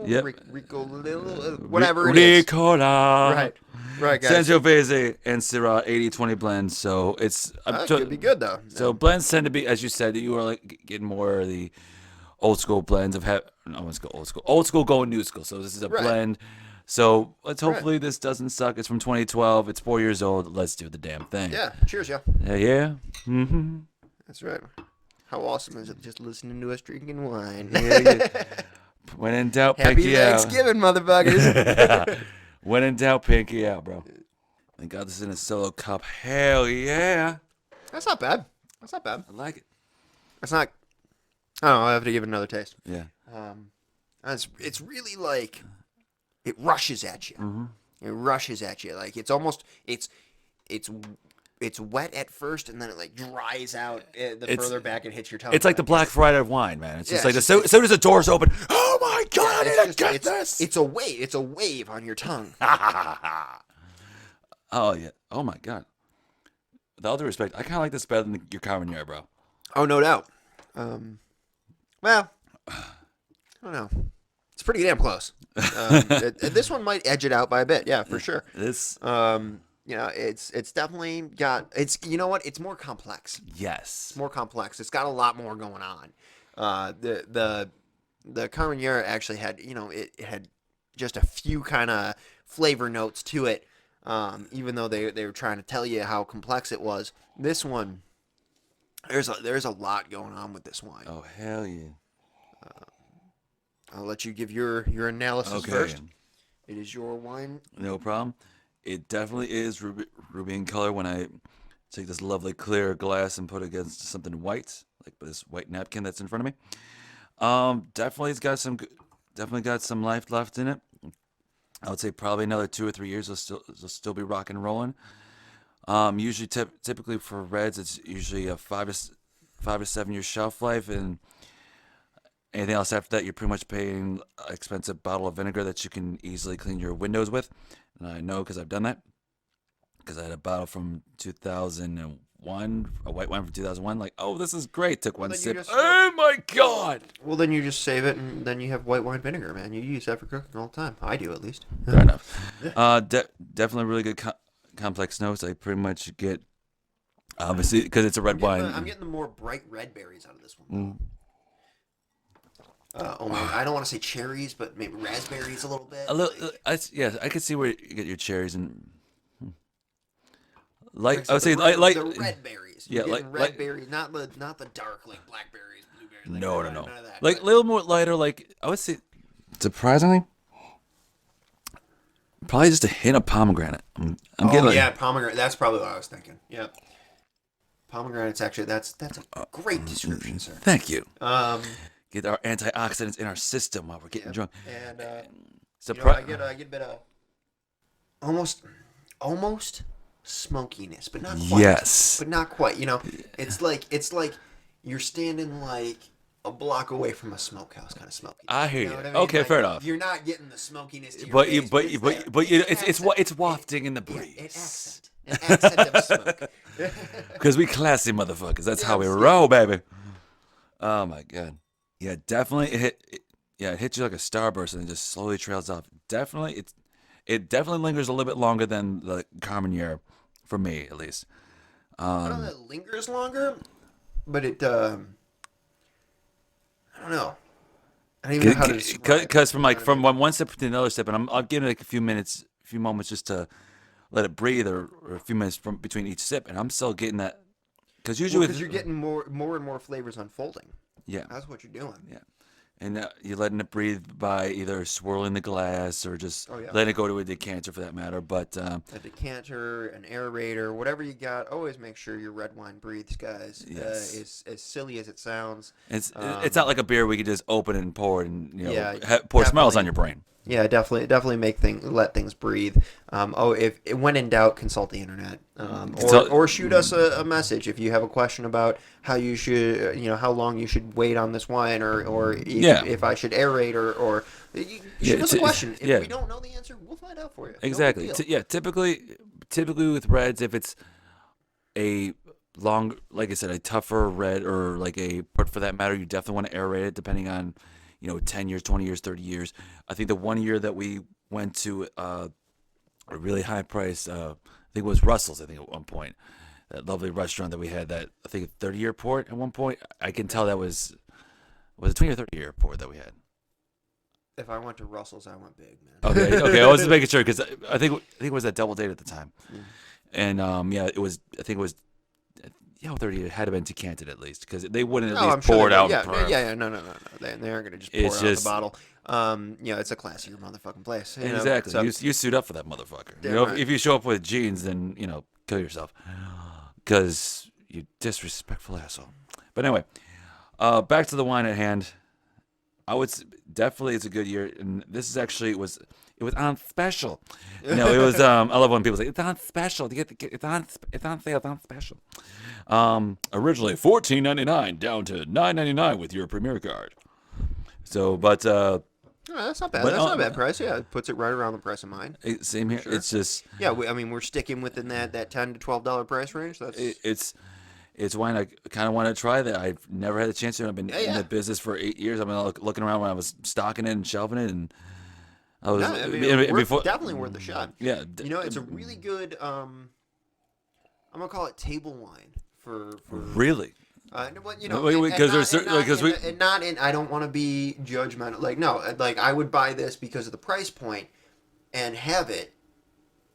Yep. Ricciolo, whatever it is. Ricola. Right, guys. Sangiovese and Syrah 80-20 blend. So it's Could be good though. So blends tend to be, as you said, you are like getting more of the old school blends of no, let's go old school going new school. So this is a Right. blend. So let's hopefully this doesn't suck. It's from 2012. It's 4 years old. Let's do the damn thing. Yeah. Cheers, y'all. Yeah. Mm-hmm. That's right. How awesome is it just listening to us drinking wine? Yeah. When in doubt, Happy pinky out. Thanksgiving, motherfuckers. When in doubt, pinky out, bro. Thank God this is in a solo cup. Hell yeah. That's not bad. That's not bad. I like it. It's not. I don't know. I have to give it another taste. Yeah. It's really like it rushes at you. Mm-hmm. It rushes at you. Like it's almost it's wet at first, and then it like dries out the further back it hits your tongue. It's like the Black Friday of wine, man. It's just Yeah, like it's as soon as the doors open, oh my God, I need to get it's, this. It's a wave. It's a wave on your tongue. Oh, yeah. Oh, my God. With all due respect, I kind of like this better than your Carmenere, bro. Oh, no doubt. Well, I don't know. It's pretty damn close. This one might edge it out by a bit. Yeah, for sure. This, It's definitely got. It's you know what? It's more complex. yes. It's more complex. It's got a lot more going on. The Carmenere actually had it had just a few kind of flavor notes to it. Even though they were trying to tell you how complex it was, this one there's a lot going on with this wine. Oh, hell yeah. I'll let you give your analysis Okay. first. It is your wine. No problem. It definitely is ruby in color when I take this lovely clear glass and put it against something white, like this white napkin that's in front of me. Definitely it's got some life left in it. I would say probably another 2 or 3 years it'll still be rock and rolling. Usually typically for reds it's usually a 5 to 7 year shelf life, and anything else after that you're pretty much paying an expensive bottle of vinegar that you can easily clean your windows with. And I know because I've done that. Because I had a bottle from 2001, a white wine from 2001. Like, oh, this is great. Took one then you sip. just- Oh my God! Well, then you just save it, and then you have white wine vinegar, man. You use that for cooking all the time. I do, at least. Fair enough. Definitely really good complex notes. I pretty much get, obviously, because it's a red wine. I'm getting the more bright red berries out of this one. I don't want to say cherries, but maybe raspberries a little bit. A little, I could see where you get your cherries and, like I would say, like the red berries. yeah, You're like- getting red berries, not the dark like blackberries, blueberries. Like, no, none of that. like a little more lighter. Like I would say, surprisingly, probably just a hint of pomegranate. I'm getting like, pomegranate. That's probably what I was thinking. Yeah, pomegranate's actually that's a great description, sir. Thank you. Get our antioxidants in our system while we're getting drunk. And Surprise! I get a bit of almost smokiness, but not quite. Yes. But not quite. It's like you're standing like a block away from a smokehouse, kind of smoky. I hear you. Know what I mean? Okay, Like, fair enough. You're not getting the smokiness to your But face, it's wafting in the an breeze. accent of smoke. Because we classy motherfuckers. That's how we Yes, roll, baby. Oh my God. Yeah, definitely. It hits you like a starburst and it just slowly trails off. Definitely, it definitely lingers a little bit longer than the Carmenere, for me at least. I don't know if it lingers longer, but it. I don't know. I don't even know how to describe it. Because from one sip to another sip, and I'll give it like a few moments just to let it breathe, or a few minutes from between each sip, and I'm still getting that. Because usually Because you're getting more and more flavors unfolding. Yeah. That's what you're doing. Yeah. And you're letting it breathe by either swirling the glass or just Oh yeah. letting it go to a decanter for that matter. But A decanter, an aerator, whatever you got. Always make sure your red wine breathes, guys. yes, As silly as it sounds. it's not like a beer we could just open and pour it and Yeah, pour smells definitely. on your brain. Yeah, definitely let things breathe. If when in doubt, consult the internet, or shoot us a message if you have a question about how you should, how long you should wait on this wine, or if I should aerate, or you shoot us a question. If we don't know the answer, we'll find out for you. Exactly. No big deal. Typically with reds, if it's a long, like I said, a tougher red or like a port for that matter, you definitely want to aerate it depending on 10 years, 20 years, 30 years. I think the one year that we went to a really high price, I think it was Russell's, I think at one point, that lovely restaurant that we had, that I think 30-year port at one point. I can tell that was a 20 or 30-year port that we had. If I went to Russell's, I went big, man. Okay. I was just making sure because I think it was that double date at the time, and it was. I think it was. 30. It had to have been decanted at least because they wouldn't at least pour it out. No. They aren't gonna just pour it out the bottle. It's a classier motherfucking place. Exactly. So, you suit up for that motherfucker. Right. If you show up with jeans, then kill yourself because you disrespectful asshole. But anyway, back to the wine at hand. I would definitely it's a good year, and this is actually it was on special. It was I love when people say it's on special. It's on sale. It's on special. Originally $14.99 down to $9.99 with your Premier card. So, but that's not bad. That's not a bad price. Yeah, it puts it right around the price of mine. Same here. Sure. It's just we're sticking within that $10 to $12 price range. It's wine I kind of want to try that I've never had a chance to. I've been in the business for 8 years. I've been looking around when I was stocking it and shelving it, and I was definitely worth the shot. Yeah, it's a really good. I'm gonna call it table wine for really. Because there's certain I don't want to be judgmental. I would buy this because of the price point and have it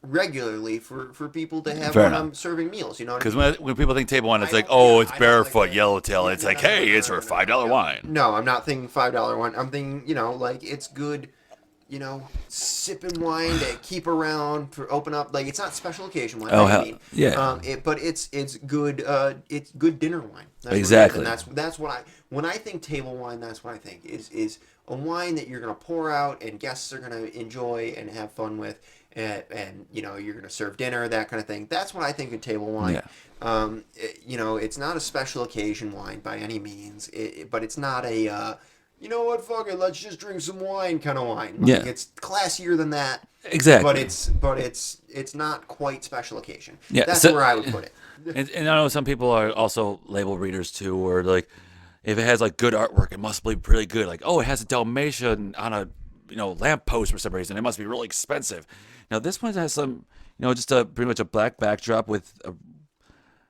regularly for people to have when I'm serving meals, Because when people think table wine, it's like, it's barefoot, yellowtail. It's like, hey, it's for $5 wine. No, I'm not thinking $5 wine. I'm thinking, it's good, sipping wine to keep around for open up. Like, it's not special occasion wine. But it's good. It's good dinner wine. That's exactly. And that's what when I think table wine, that's what I think is a wine that you're gonna pour out and guests are gonna enjoy and have fun with. And you're going to serve dinner, that kind of thing. That's what I think of table wine. Yeah. It's not a special occasion wine by any means, but it's not a, fuck it, let's just drink some wine kind of wine. It's classier than that. Exactly. But it's not quite special occasion. Yeah. That's where I would put it. And I know some people are also label readers too, or like, if it has like good artwork, it must be really good. Like, it has a Dalmatian on a lamppost for some reason. It must be really expensive. Now this one has some, just pretty much a black backdrop with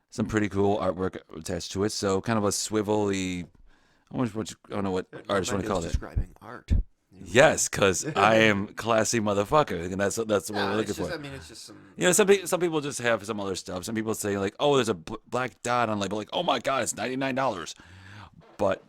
some pretty cool artwork attached to it. So kind of a swivelly. I don't know what artists want to call it. Describing art. Yes, because I am classy motherfucker, and that's what we're looking for. It's just some. Some people just have some other stuff. Some people say like, there's a black dot on the label. Like, oh my god, it's $99. But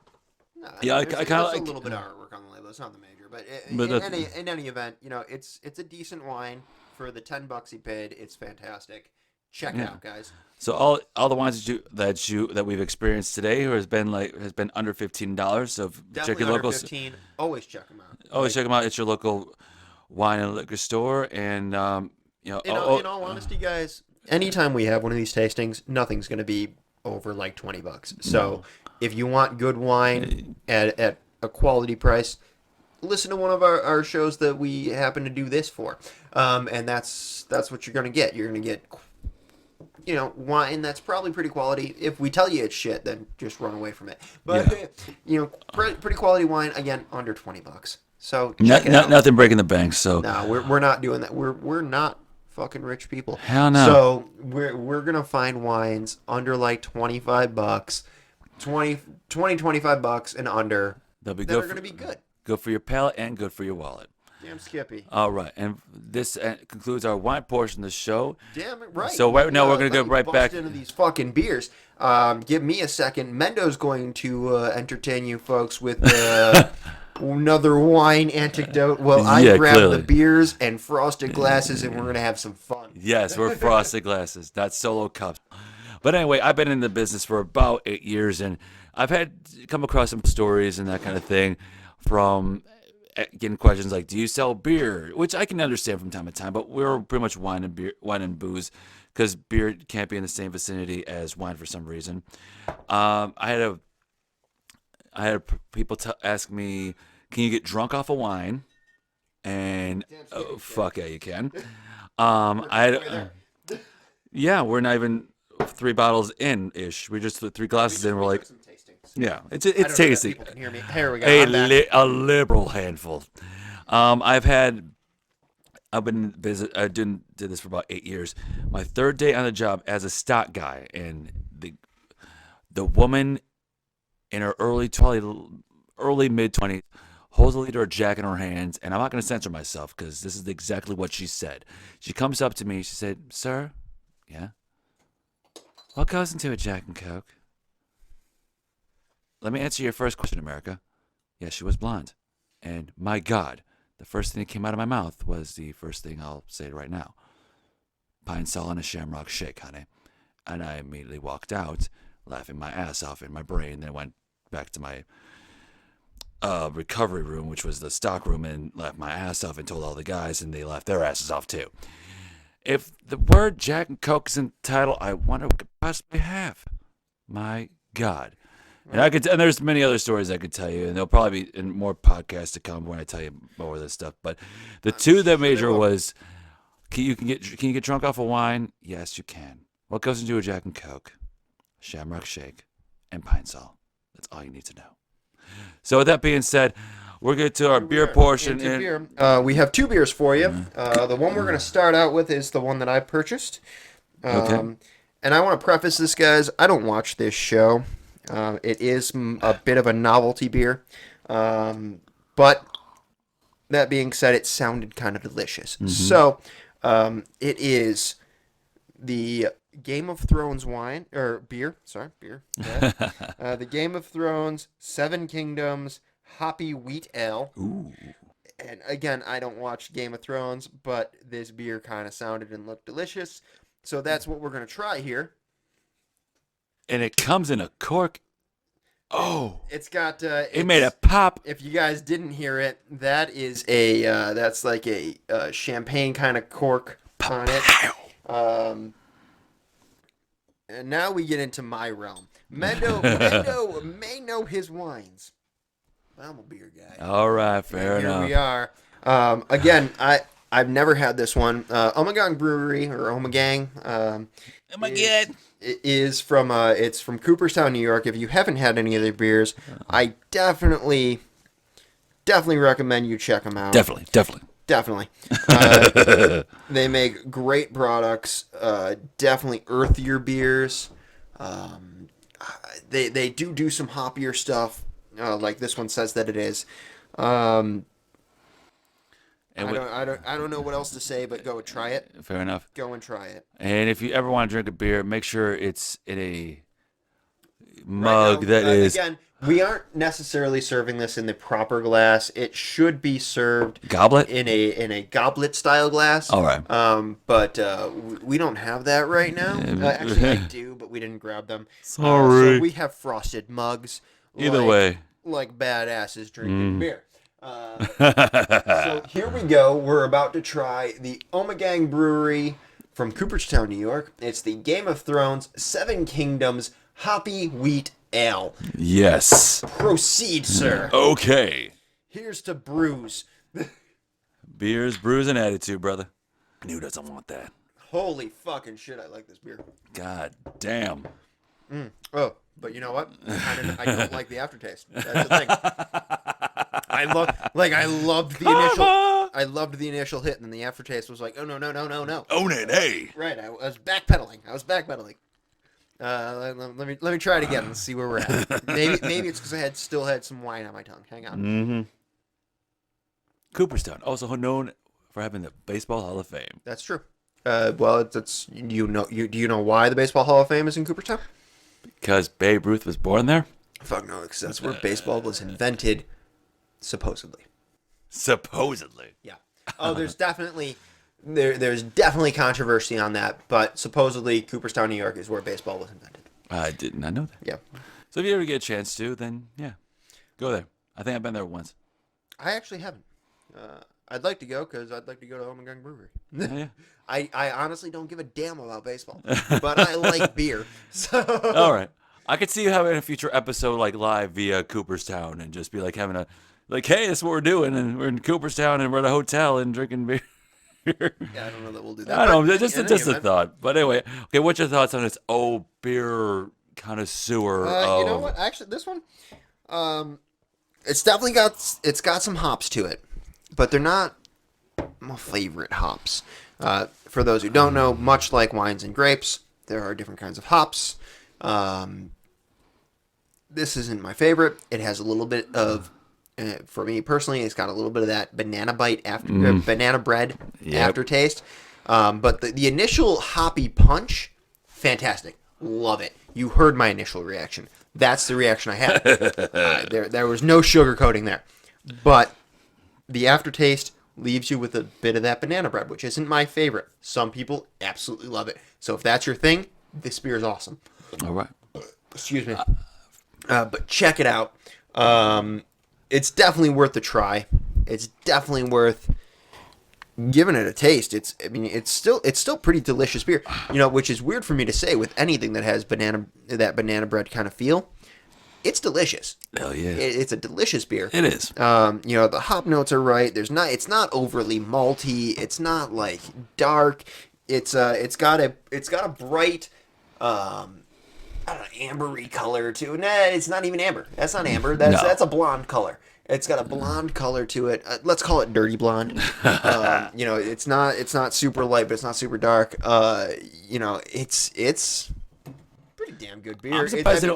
I kind of like a little bit of artwork on the label. It's not the major. But in any event, it's a decent wine for the $10 he paid. It's fantastic. Check it out, guys. So all the wines that we've experienced today has been under $15. So check your local. 15. Always check them out. Always check them out. It's your local wine and liquor store, and In all honesty, guys, anytime we have one of these tastings, nothing's going to be over like $20. So if you want good wine at a quality price, listen to one of our shows that we happen to do this for, and that's what you're going to get. You're going to get, wine that's probably pretty quality. If we tell you it's shit, then just run away from it. But pretty quality wine, again, under $20. So check it out. Nothing breaking the bank. So no, we're not doing that. We're not fucking rich people. Hell no. So we're gonna find wines under like $25, 25 bucks and under. They'll be that are gonna be good. Good for your palate and good for your wallet. Damn Skippy. All right, and this concludes our wine portion of the show. Damn it right. So right now we're gonna go right bust back into these fucking beers. Give me a second. Mendo's going to entertain you folks with another wine anecdote. Well, I Yeah, grabbed clearly. the beers and frosted glasses, and we're gonna have some fun. Yes, we're frosted glasses, not solo cups. But anyway, I've been in the business for about 8 years, and I've come across some stories and that kind of thing from getting questions like, "Do you sell beer?" Which I can understand from time to time, but we're pretty much wine and booze, because beer can't be in the same vicinity as wine for some reason. I had people ask me, "Can you get drunk off of wine?" And fuck yeah, you can. I had. Yeah, we're not even 3 bottles in ish. We're just 3 glasses in. We're like, yeah, it's tasty. People can hear me. Here we go. A I'm back. a liberal handful. I've been did this for about 8 years. My 3rd day on the job as a stock guy, and the woman in her early mid 20s holds a liter of Jack in her hands, and I'm not going to censor myself because this is exactly what she said. She comes up to me. She said, "Sir, yeah, what goes into a Jack and Coke?" Let me answer your first question, America. Yes, she was blonde. And my God, the first thing that came out of my mouth was the first thing I'll say right now. Pine Sol and a Shamrock Shake, honey. And I immediately walked out, laughing my ass off in my brain, then went back to my recovery room, which was the stock room, and laughed my ass off and told all the guys, and they laughed their asses off too. If the word Jack and Coke is in the title, I wonder what it could possibly have. My God. And there's many other stories I could tell you, and there'll probably be in more podcasts to come when I tell you more of this stuff. But the two that major was, can you get drunk off of wine? Yes, you can. What goes into a Jack and Coke? Shamrock Shake and Pine Sol. That's all you need to know. So with that being said, we're going to our beer portion. Beer. We have 2 beers for you. The one we're going to start out with is the one that I purchased. Okay. And I want to preface this, guys. I don't watch this show. It is a bit of a novelty beer. But that being said, it sounded kind of delicious. Mm-hmm. So it is the Game of Thrones wine, or beer. Sorry, beer. Yeah. The Game of Thrones 7 Kingdoms Hoppy Wheat Ale. Ooh. And again, I don't watch Game of Thrones, but this beer kind of sounded and looked delicious. So that's what we're going to try here. And it comes in a cork. Oh. It's got... it made a pop. If you guys didn't hear it, that is that's like a champagne kind of cork on it. And now we get into my realm. Mendo may know his wines. I'm a beer guy. All right, fair enough. Here we are. Again, I've never had this one. Omegang Brewery or Omegang. Is from it's from Cooperstown, New York. If you haven't had any of their beers, I definitely recommend you check them out. Definitely. They make great products. Definitely earthier beers. They do some hoppier stuff, like this one says that it is. I don't know what else to say, but go and try it. Fair enough. Go and try it. And if you ever want to drink a beer, make sure it's in a mug that is... Again, we aren't necessarily serving this in the proper glass. It should be served... Goblet? In a goblet-style glass. All right. But we don't have that right now. Actually, I do, but we didn't grab them. Sorry. So we have frosted mugs. Either way. Like badasses drinking beer. So here we go. We're about to try the Omegang Brewery from Cooperstown, New York. It's the Game of Thrones 7 Kingdoms Hoppy Wheat Ale. Yes. Proceed, sir. Okay. Here's to brews. Beers, brews, and attitude, brother. Who doesn't want that? Holy fucking shit, I like this beer. God damn. Oh, but you know what? I don't like the aftertaste. That's the thing. I loved the initial hit, and then the aftertaste was like, oh no. Own it, hey. Right, I was backpedaling. Let me try it again and see where we're at. Maybe it's because I still had some wine on my tongue. Hang on. Mm-hmm. Cooperstown, also known for having the Baseball Hall of Fame. That's true. Well, it's do you know why the Baseball Hall of Fame is in Cooperstown? Because Babe Ruth was born there? Fuck no, because that's where baseball was invented, supposedly. Supposedly. Yeah. Oh, there's definitely controversy on that, but supposedly Cooperstown, New York, is where baseball was invented. I did not know that. Yeah. So if you ever get a chance to, then yeah, go there. I think I've been there once. I actually haven't. I'd like to go because I'd like to go to Omegang Brewery. Yeah. I honestly don't give a damn about baseball, but I like beer. So. All right. I could see you having a future episode like live via Cooperstown and just be like having a like, hey, this is what we're doing, and we're in Cooperstown and we're at a hotel and drinking beer. Yeah, I don't know that we'll do that. I don't know, but just in any a event, thought. But anyway, okay, what's your thoughts on this beer connoisseur? You know what? Actually, this one, it's definitely got some hops to it, but they're not my favorite hops. For those who don't know, much like wines and grapes, there are different kinds of hops. This isn't my favorite. It has a little bit of, for me personally, it's got a little bit of that banana bite after banana bread aftertaste. But the initial hoppy punch, fantastic. Love it. You heard my initial reaction. That's the reaction I had. There was no sugarcoating there. But the aftertaste leaves you with a bit of that banana bread, which isn't my favorite. Some people absolutely love it. So if that's your thing, this beer is awesome. All right. Excuse me. But check it out. It's definitely worth the try. It's definitely worth giving it a taste. It's still pretty delicious beer. You know, which is weird for me to say with anything that has that banana bread kind of feel. It's delicious. Hell yeah. It's a delicious beer. It is. You know, the hop notes are right. It's not overly malty. It's not like dark. It's got a bright I don't know, ambery color to it. Nah, it's not even amber. That's not amber. That's a blonde color. It's got a blonde color to it. Let's call it dirty blonde. You know, it's not super light, but it's not super dark. You know, it's pretty damn good beer.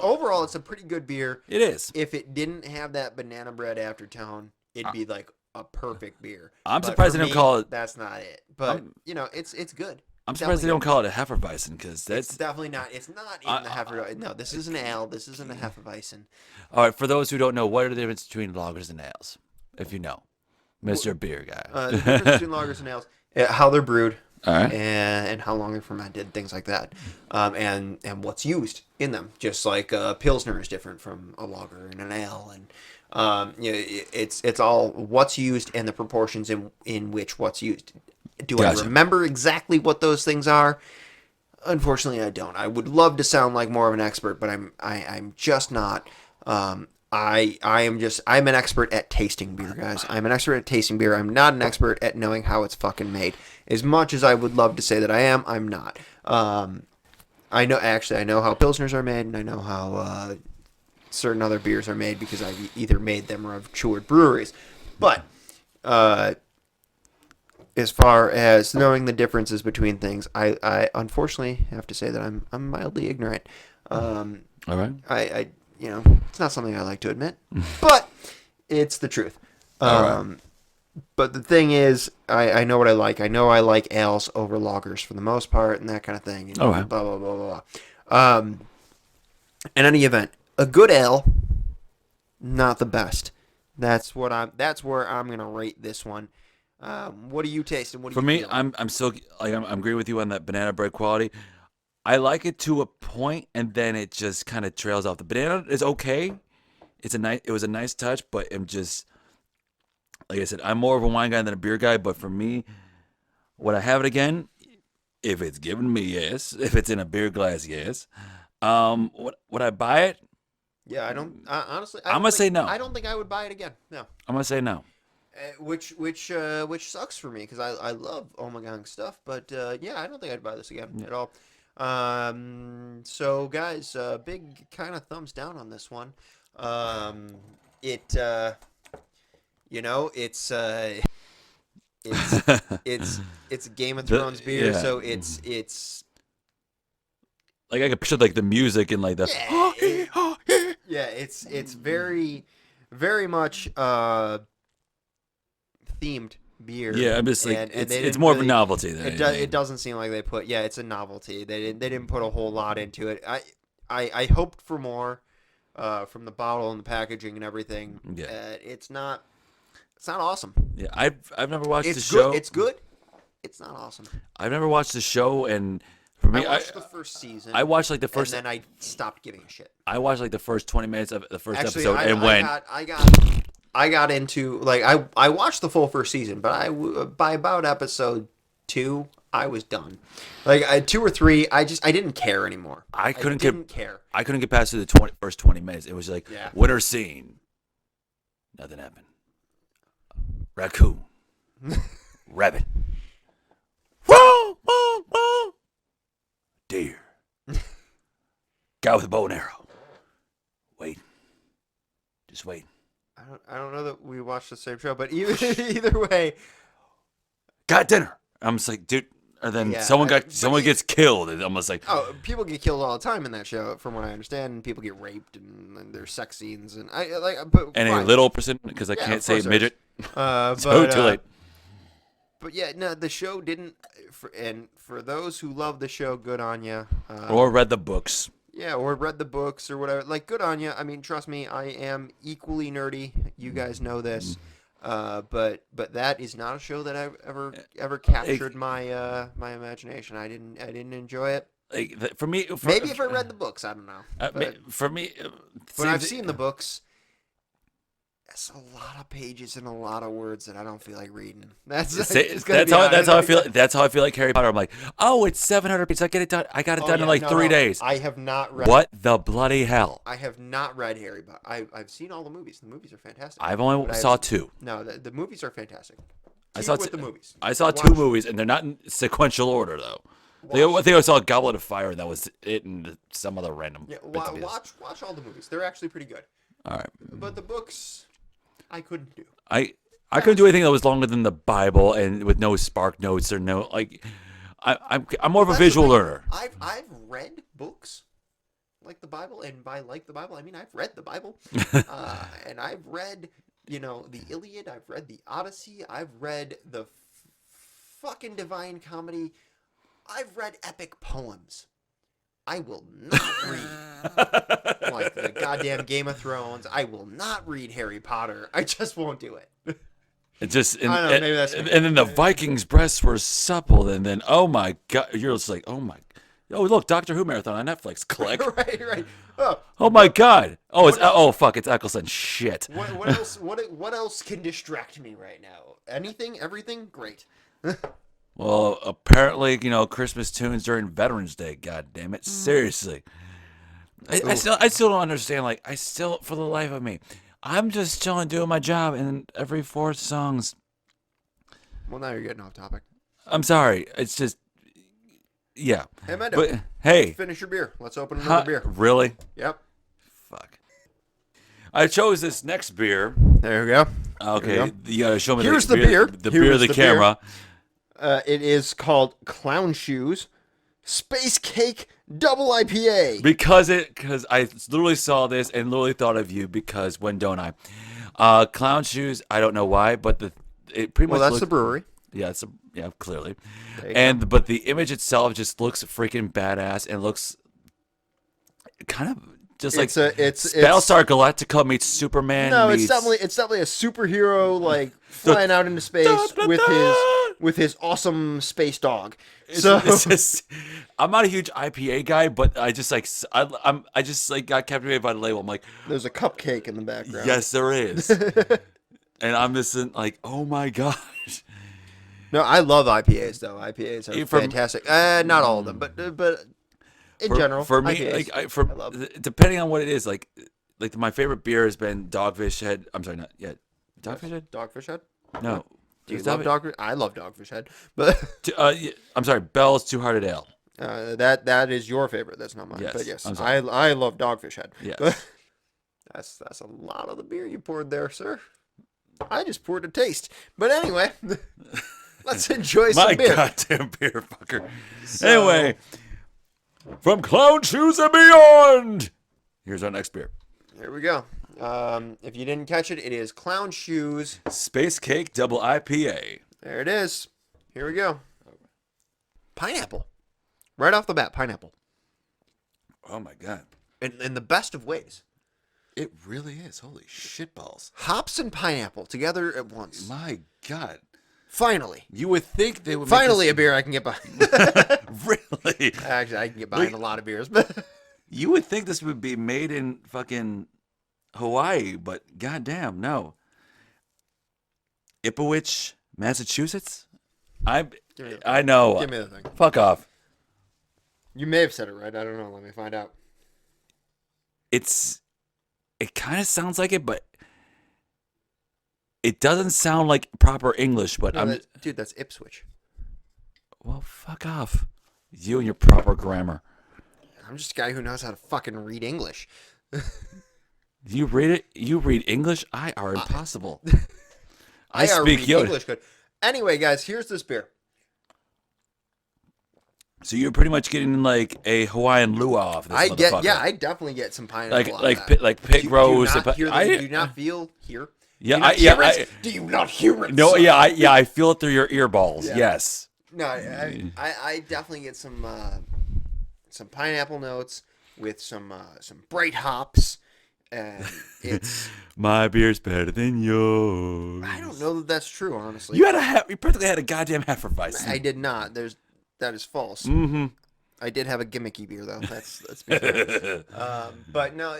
Overall, it's a pretty good beer. It is. If it didn't have that banana bread aftertone, it'd be like a perfect beer. I'm surprised they don't call it. That's not it. But you know, it's good. I'm surprised they don't call it a Hefeweizen because that's it's definitely not. It's not even the Hefeweizen. No, this is an ale. This isn't a Hefeweizen. All right, for those who don't know, what are the difference between lagers and ales? If you know, Mr. Beer Guy. The difference between lagers and ales, how they're brewed, all right, and how long they're fermented, things like that, and what's used in them. Just like Pilsner is different from a lager and an ale, and you know, it's all what's used and the proportions in which what's used. Do I remember exactly what those things are? Unfortunately, I don't. I would love to sound like more of an expert, but I'm just not. I'm an expert at tasting beer, guys. I'm an expert at tasting beer. I'm not an expert at knowing how it's fucking made. As much as I would love to say that I am, I'm not. I know how Pilsners are made, and I know how certain other beers are made because I've either made them or I've toured breweries. But as far as knowing the differences between things, I unfortunately have to say that I'm mildly ignorant. All right. I you know, it's not something I like to admit, but it's the truth. Right. But the thing is, I know what I like. I know I like ales over lagers for the most part and that kind of thing. And Okay. blah, blah, blah, blah, blah. In any event, a good ale, not the best. That's where I'm going to rate this one. What do you taste and what do For you me, feel? I'm still like I'm agreeing with you on that banana bread quality. I like it to a point, and then it just kind of trails off. The banana is okay. It was a nice touch, but I'm just like I said, I'm more of a wine guy than a beer guy. But for me, would I have it again? If it's given me, yes. If it's in a beer glass, yes. Would I buy it? Yeah, I don't. Honestly, I'm gonna say no. I don't think I would buy it again. No. I'm gonna say no. Which sucks for me because I love Omegang stuff, but yeah, I don't think I'd buy this again at all. So guys, big kind of thumbs down on this one. You know, it's a Game of Thrones beer, yeah. so it's like I could picture like the music and like the yeah, it's very very much themed beer. Yeah, I'm just like and it's they it's didn't more of a really- novelty than anything. It doesn't seem like they put. Yeah, it's a novelty. They didn't put a whole lot into it. I hoped for more from the bottle and the packaging and everything. Yeah. It's not awesome. Yeah, I've never watched the It's show. good. It's good. It's not awesome. I've never watched the show, and for me, I watched the first season. I watched like the first. and then I stopped giving a shit. I watched like the first 20 minutes of the first Actually, episode, and I got into like I watched the full first season, but by about episode 2 I was done. Like 2 or 3, I didn't care anymore. I couldn't care. I couldn't get past the first 20 minutes. It was like winter scene. Nothing happened. Raccoon. Rabbit. Whoa, whoa, whoa. Deer. Guy with a bow and arrow. Wait. Just wait. I don't know that we watched the same show, but either way, Got dinner. I'm just like, dude. And then someone gets killed. And I'm just like, people get killed all the time in that show, from what I understand. And people get raped, and there's sex scenes, and and a little person, because I can't say midget. But, Too late. But yeah, no, the show didn't. For those who love the show, good on you. Or read the books. Yeah, or read the books or whatever. Like, good on you. I mean, trust me, I am equally nerdy. You guys know this. But that is not a show that I've ever captured my my imagination. I didn't enjoy it. Like for me, Maybe if I read the books, I don't know. For me, when I've seen the books, it's a lot of pages and a lot of words that I don't feel like reading. That's how I feel. That's how I feel like Harry Potter. I'm like, oh, it's 700 pages. I get it done. I got it done in like 3 days. I have not read. What the bloody hell? I have not read Harry Potter. I've seen all the movies. The movies are fantastic. I've only saw 2. No, the movies are fantastic. I saw the movies. I saw 2 movies, and they're not in sequential order though. I think I saw Goblet of Fire, and that was it, and some other random. Yeah, watch all the movies. They're actually pretty good. All right, but the books, I couldn't do. I couldn't do anything that was longer than the Bible and with no spark notes or no like. I'm more of a visual learner. I've read books like the Bible, and by like the Bible I mean I've read the Bible, and I've read the Iliad, I've read the Odyssey, I've read the fucking Divine Comedy, I've read epic poems. I will not read like the goddamn Game of Thrones. I will not read Harry Potter. I just won't do it. It just I don't know, maybe that's and then the Vikings' breasts were supple, and then oh my god, you're just like oh look, Doctor Who marathon on Netflix. Click. right. Oh my god. Oh fuck, it's Eccleston. Shit. What else? What else can distract me right now? Anything? Everything? Great. Well, apparently, Christmas tunes during Veterans Day. God damn it! Seriously, I still don't understand. Like, for the life of me, I'm just chilling, doing my job, and every 4 songs. Well, now you're getting off topic. I'm sorry. It's just, yeah. Hey, Mendo. But hey, finish your beer. Let's open another beer. Really? Yep. Fuck. I chose this next beer. There we go. Okay, you gotta show me. Here's the beer. The beer of the camera. It is called Clown Shoes Space Cake Double IPA. Because I literally saw this and literally thought of you because when don't I? Clown Shoes, I don't know why, but it pretty much. Well, that's the brewery. Yeah, clearly. But the image itself just looks freaking badass and looks kind of just like Battlestar Galactica meets Superman. No, it's definitely a superhero like flying out into space with his awesome space dog. I'm not a huge IPA guy, but I just got captivated by the label. I'm like, there's a cupcake in the background. Yes, there is. And I'm missing like, oh my gosh. No, I love IPAs though. IPAs are fantastic. Not all of them, but in general, for me, IPAs, I love. Depending on what it is, like my favorite beer has been Dogfish Head. I'm sorry, not yet. Dogfish Head. Dogfish Head. No. Do you love Dogfish? I love Dogfish Head, but I'm sorry, Bell's Two Hearted Ale. That is your favorite. That's not mine. Yes, but yes, I'm sorry. I love Dogfish Head. Yes. That's a lot of the beer you poured there, sir. I just poured a taste. But anyway, let's enjoy some beer. My goddamn beer, fucker. Anyway, from Clown Shoes and Beyond, here's our next beer. Here we go. If you didn't catch it, it is Clown Shoes. Space Cake Double IPA. There it is. Here we go. Pineapple. Right off the bat, pineapple. Oh my god. In the best of ways. It really is. Holy shitballs. Hops and pineapple together at once. My god. Finally. You would think they would Finally, make a beer I can get behind. Really? Actually, I can get behind a lot of beers, but You would think this would be made in fucking Hawaii, but goddamn, no. Ipswich, Massachusetts? I know. give me the thing. Fuck off. You may have said it right. I don't know. Let me find out. It kind of sounds like it, but it doesn't sound like proper English, but No, dude, that's Ipswich. well, fuck off. You and your proper grammar. I'm just a guy who knows how to fucking read English. You read it? You read English? I are impossible. I read speak Yoda. English good. Anyway, guys, here's this beer. So you're pretty much getting like a Hawaiian luau off this motherfucker. I definitely get some pineapple. like pig roast. Do you not feel here? Yeah, Do you not hear it? No, son? I feel it through your ear balls. Yeah. Yes. No, I definitely get some pineapple notes with some bright hops, and it's. My beer's better than yours. I don't know that that's true, honestly. You practically had a goddamn Hefeweizen. I did not. That is false. Mm-hmm. I did have a gimmicky beer though. Let's be fair. But no,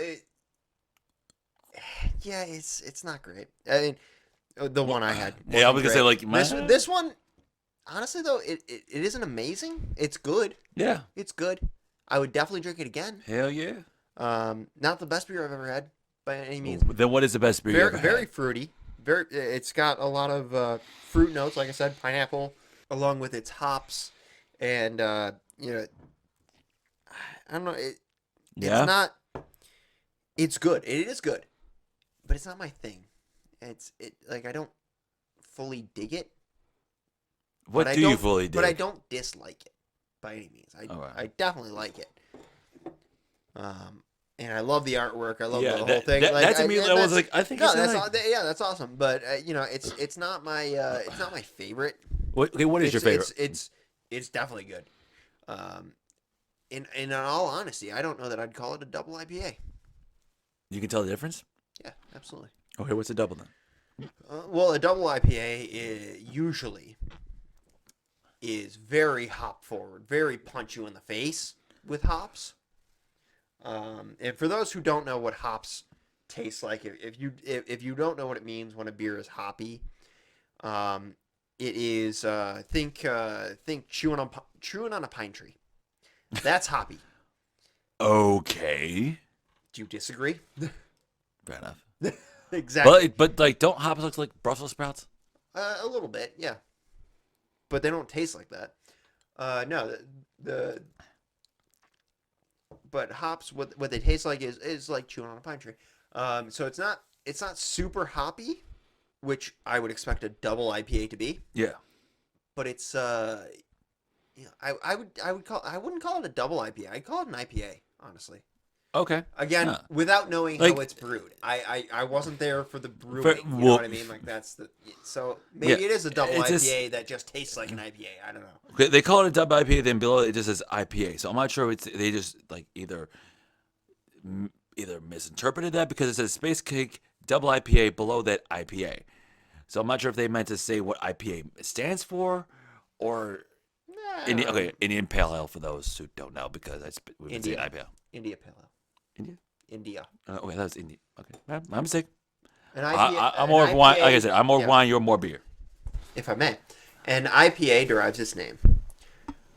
it's not great. I mean, the one I had. Yeah, I was gonna say like this one. Honestly though, it isn't amazing. It's good. Yeah. It's good. I would definitely drink it again. Hell yeah. Not the best beer I've ever had by any means. Then what is the best beer you ever Very had? fruity. It's got a lot of fruit notes, like I said, pineapple, along with its hops, and I don't know. It's not. It's good. It is good, but it's not my thing. I don't fully dig it. What do you fully dig? But I don't dislike it by any means. All right. I definitely like it. And I love the artwork. I love the whole that, thing. That to me, I was like, I think no, it's that's awesome. But it's not my favorite. What is your favorite? It's definitely good. In all honesty, I don't know that I'd call it a double IPA. You can tell the difference? Yeah, absolutely. Okay, what's a double then? Well, a double IPA usually is very hop forward, very punch you in the face with hops. And for those who don't know what hops taste like, if you don't know what it means when a beer is hoppy, it is think chewing on a pine tree. That's hoppy. Okay. Do you disagree? Fair enough. Exactly. But like, don't hops look like Brussels sprouts? A little bit, yeah. But they don't taste like that. No, but hops, what they taste like is like chewing on a pine tree. So it's not super hoppy, which I would expect a double IPA to be. Yeah. But it's I wouldn't call it a double IPA. I'd call it an IPA, honestly. Okay. Again, without knowing how it's brewed. I wasn't there for the brewing. You know what I mean? Like so maybe it is a double IPA that just tastes like an IPA. I don't know. Okay, they call it a double IPA, then below it just says IPA. So I'm not sure they just like either misinterpreted that because it says Space Cake double IPA below that IPA. So I'm not sure if they meant to say what IPA stands for, or Indian Pale Ale for those who don't know because we've been saying IPA. India Pale Ale. India. Okay, that was India. Okay, my mistake. An IPA, I'm more wine. IPA, Like I said, I'm more wine. You're more beer. If I may, an IPA derives its name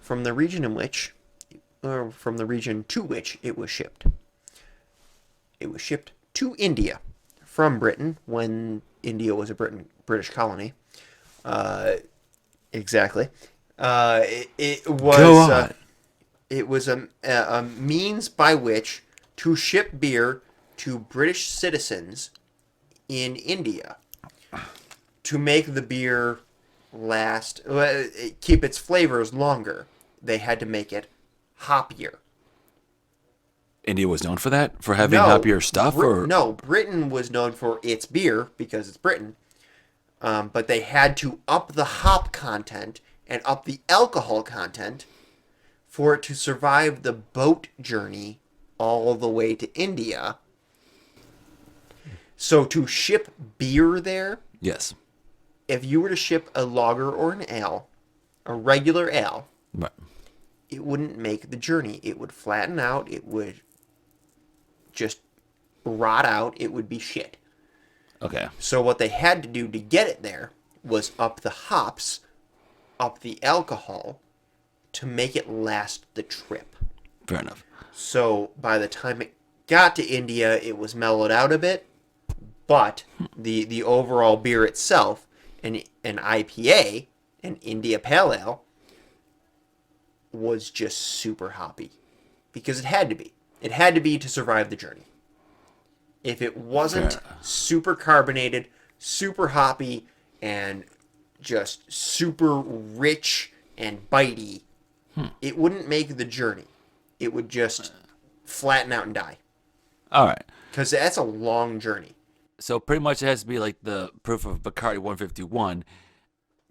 from the region in which, or from the region to which it was shipped. It was shipped to India from Britain when India was a British colony. Exactly. It was. Go on. It was a means by which to ship beer to British citizens in India to make the beer keep its flavors longer. They had to make it hoppier. India was known for that, for having No, hoppier stuff, or no, Britain was known for its beer because it's Britain. But they had to up the hop content and up the alcohol content for it to survive the boat journey all the way to India. So to ship beer there, yes, if you were to ship a lager or an ale, a regular ale, right. it wouldn't make the journey. It would flatten out. It would just rot out. It would be shit. Okay, So what they had to do to get it there was up the hops, up the alcohol, to make it last the trip. fair enough. So by the time it got to India, it was mellowed out a bit, but the overall beer itself, an IPA, an India Pale Ale, was just super hoppy because it had to be. It had to be to survive the journey. If it wasn't super carbonated, super hoppy, and just super rich and bitey, it wouldn't make the journey. It would just flatten out and die. All right. Because that's a long journey. So pretty much it has to be like the proof of Bacardi 151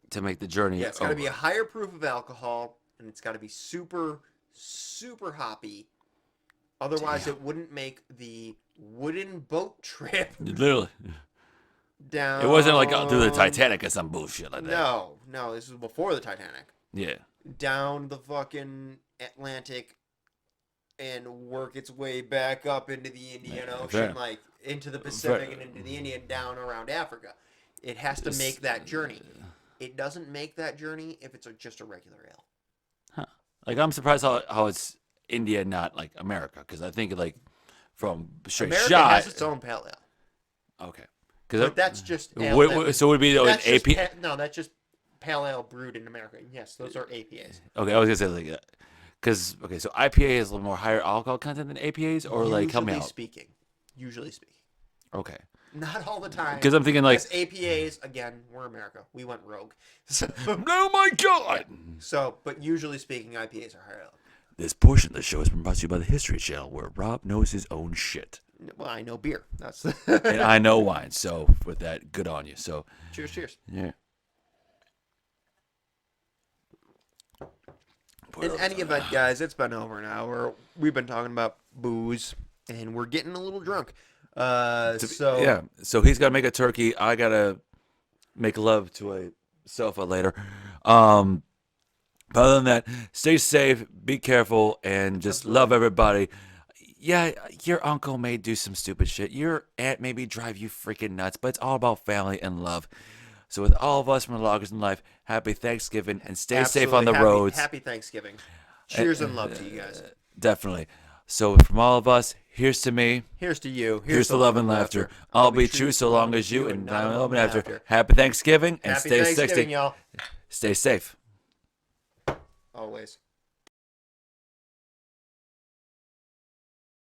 to make the journey. Yeah, it's got to be a higher proof of alcohol, and it's got to be super, super hoppy. Otherwise, it wouldn't make the wooden boat trip Literally. down. It wasn't like through the Titanic or some bullshit like that. No, this was before the Titanic. Yeah. Down the fucking Atlantic and work its way back up into the Indian Ocean, fair. like into the Pacific and into the Indian, down around Africa. It has to make that journey. It doesn't make that journey if it's just a regular ale. Huh. Like I'm surprised how it's India, not like America, because I think like from straight America shot. has its own pale ale. Okay. But that's just ale. So it would be an That's just AP. no, that's just pale ale brewed in America. Yes, those are APAs. Okay, I was gonna say like that. Because so IPA is a little more higher alcohol content than APAs, or like help me out. Usually speaking. Okay. Not all the time. Because I'm thinking like Because APAs, again, we're America. We went rogue. So, oh my god. but usually speaking, IPAs are higher. This portion of the show has been brought to you by the History Channel, where Rob knows his own shit. Well, I know beer. That's And I know wine, so with that, good on you. So cheers. yeah. In any event, guys, it's been over an hour. We've been talking about booze, and we're getting a little drunk. So he's got to make a turkey. I got to make love to a sofa later. But other than that, stay safe, be careful, and just love everybody. Yeah, your uncle may do some stupid shit. Your aunt maybe drive you freaking nuts, but it's all about family and love. So with all of us from the Lagers&Life, happy Thanksgiving, and stay safe on the roads. Happy Thanksgiving. Cheers and love to you guys. Definitely. So from all of us, here's to me. Here's to you. Here's to love and laughter. I'll be true so long as you, and I'm love and after. Happy Thanksgiving, and Happy stay Thanksgiving, safe. y'all. Stay safe. Always.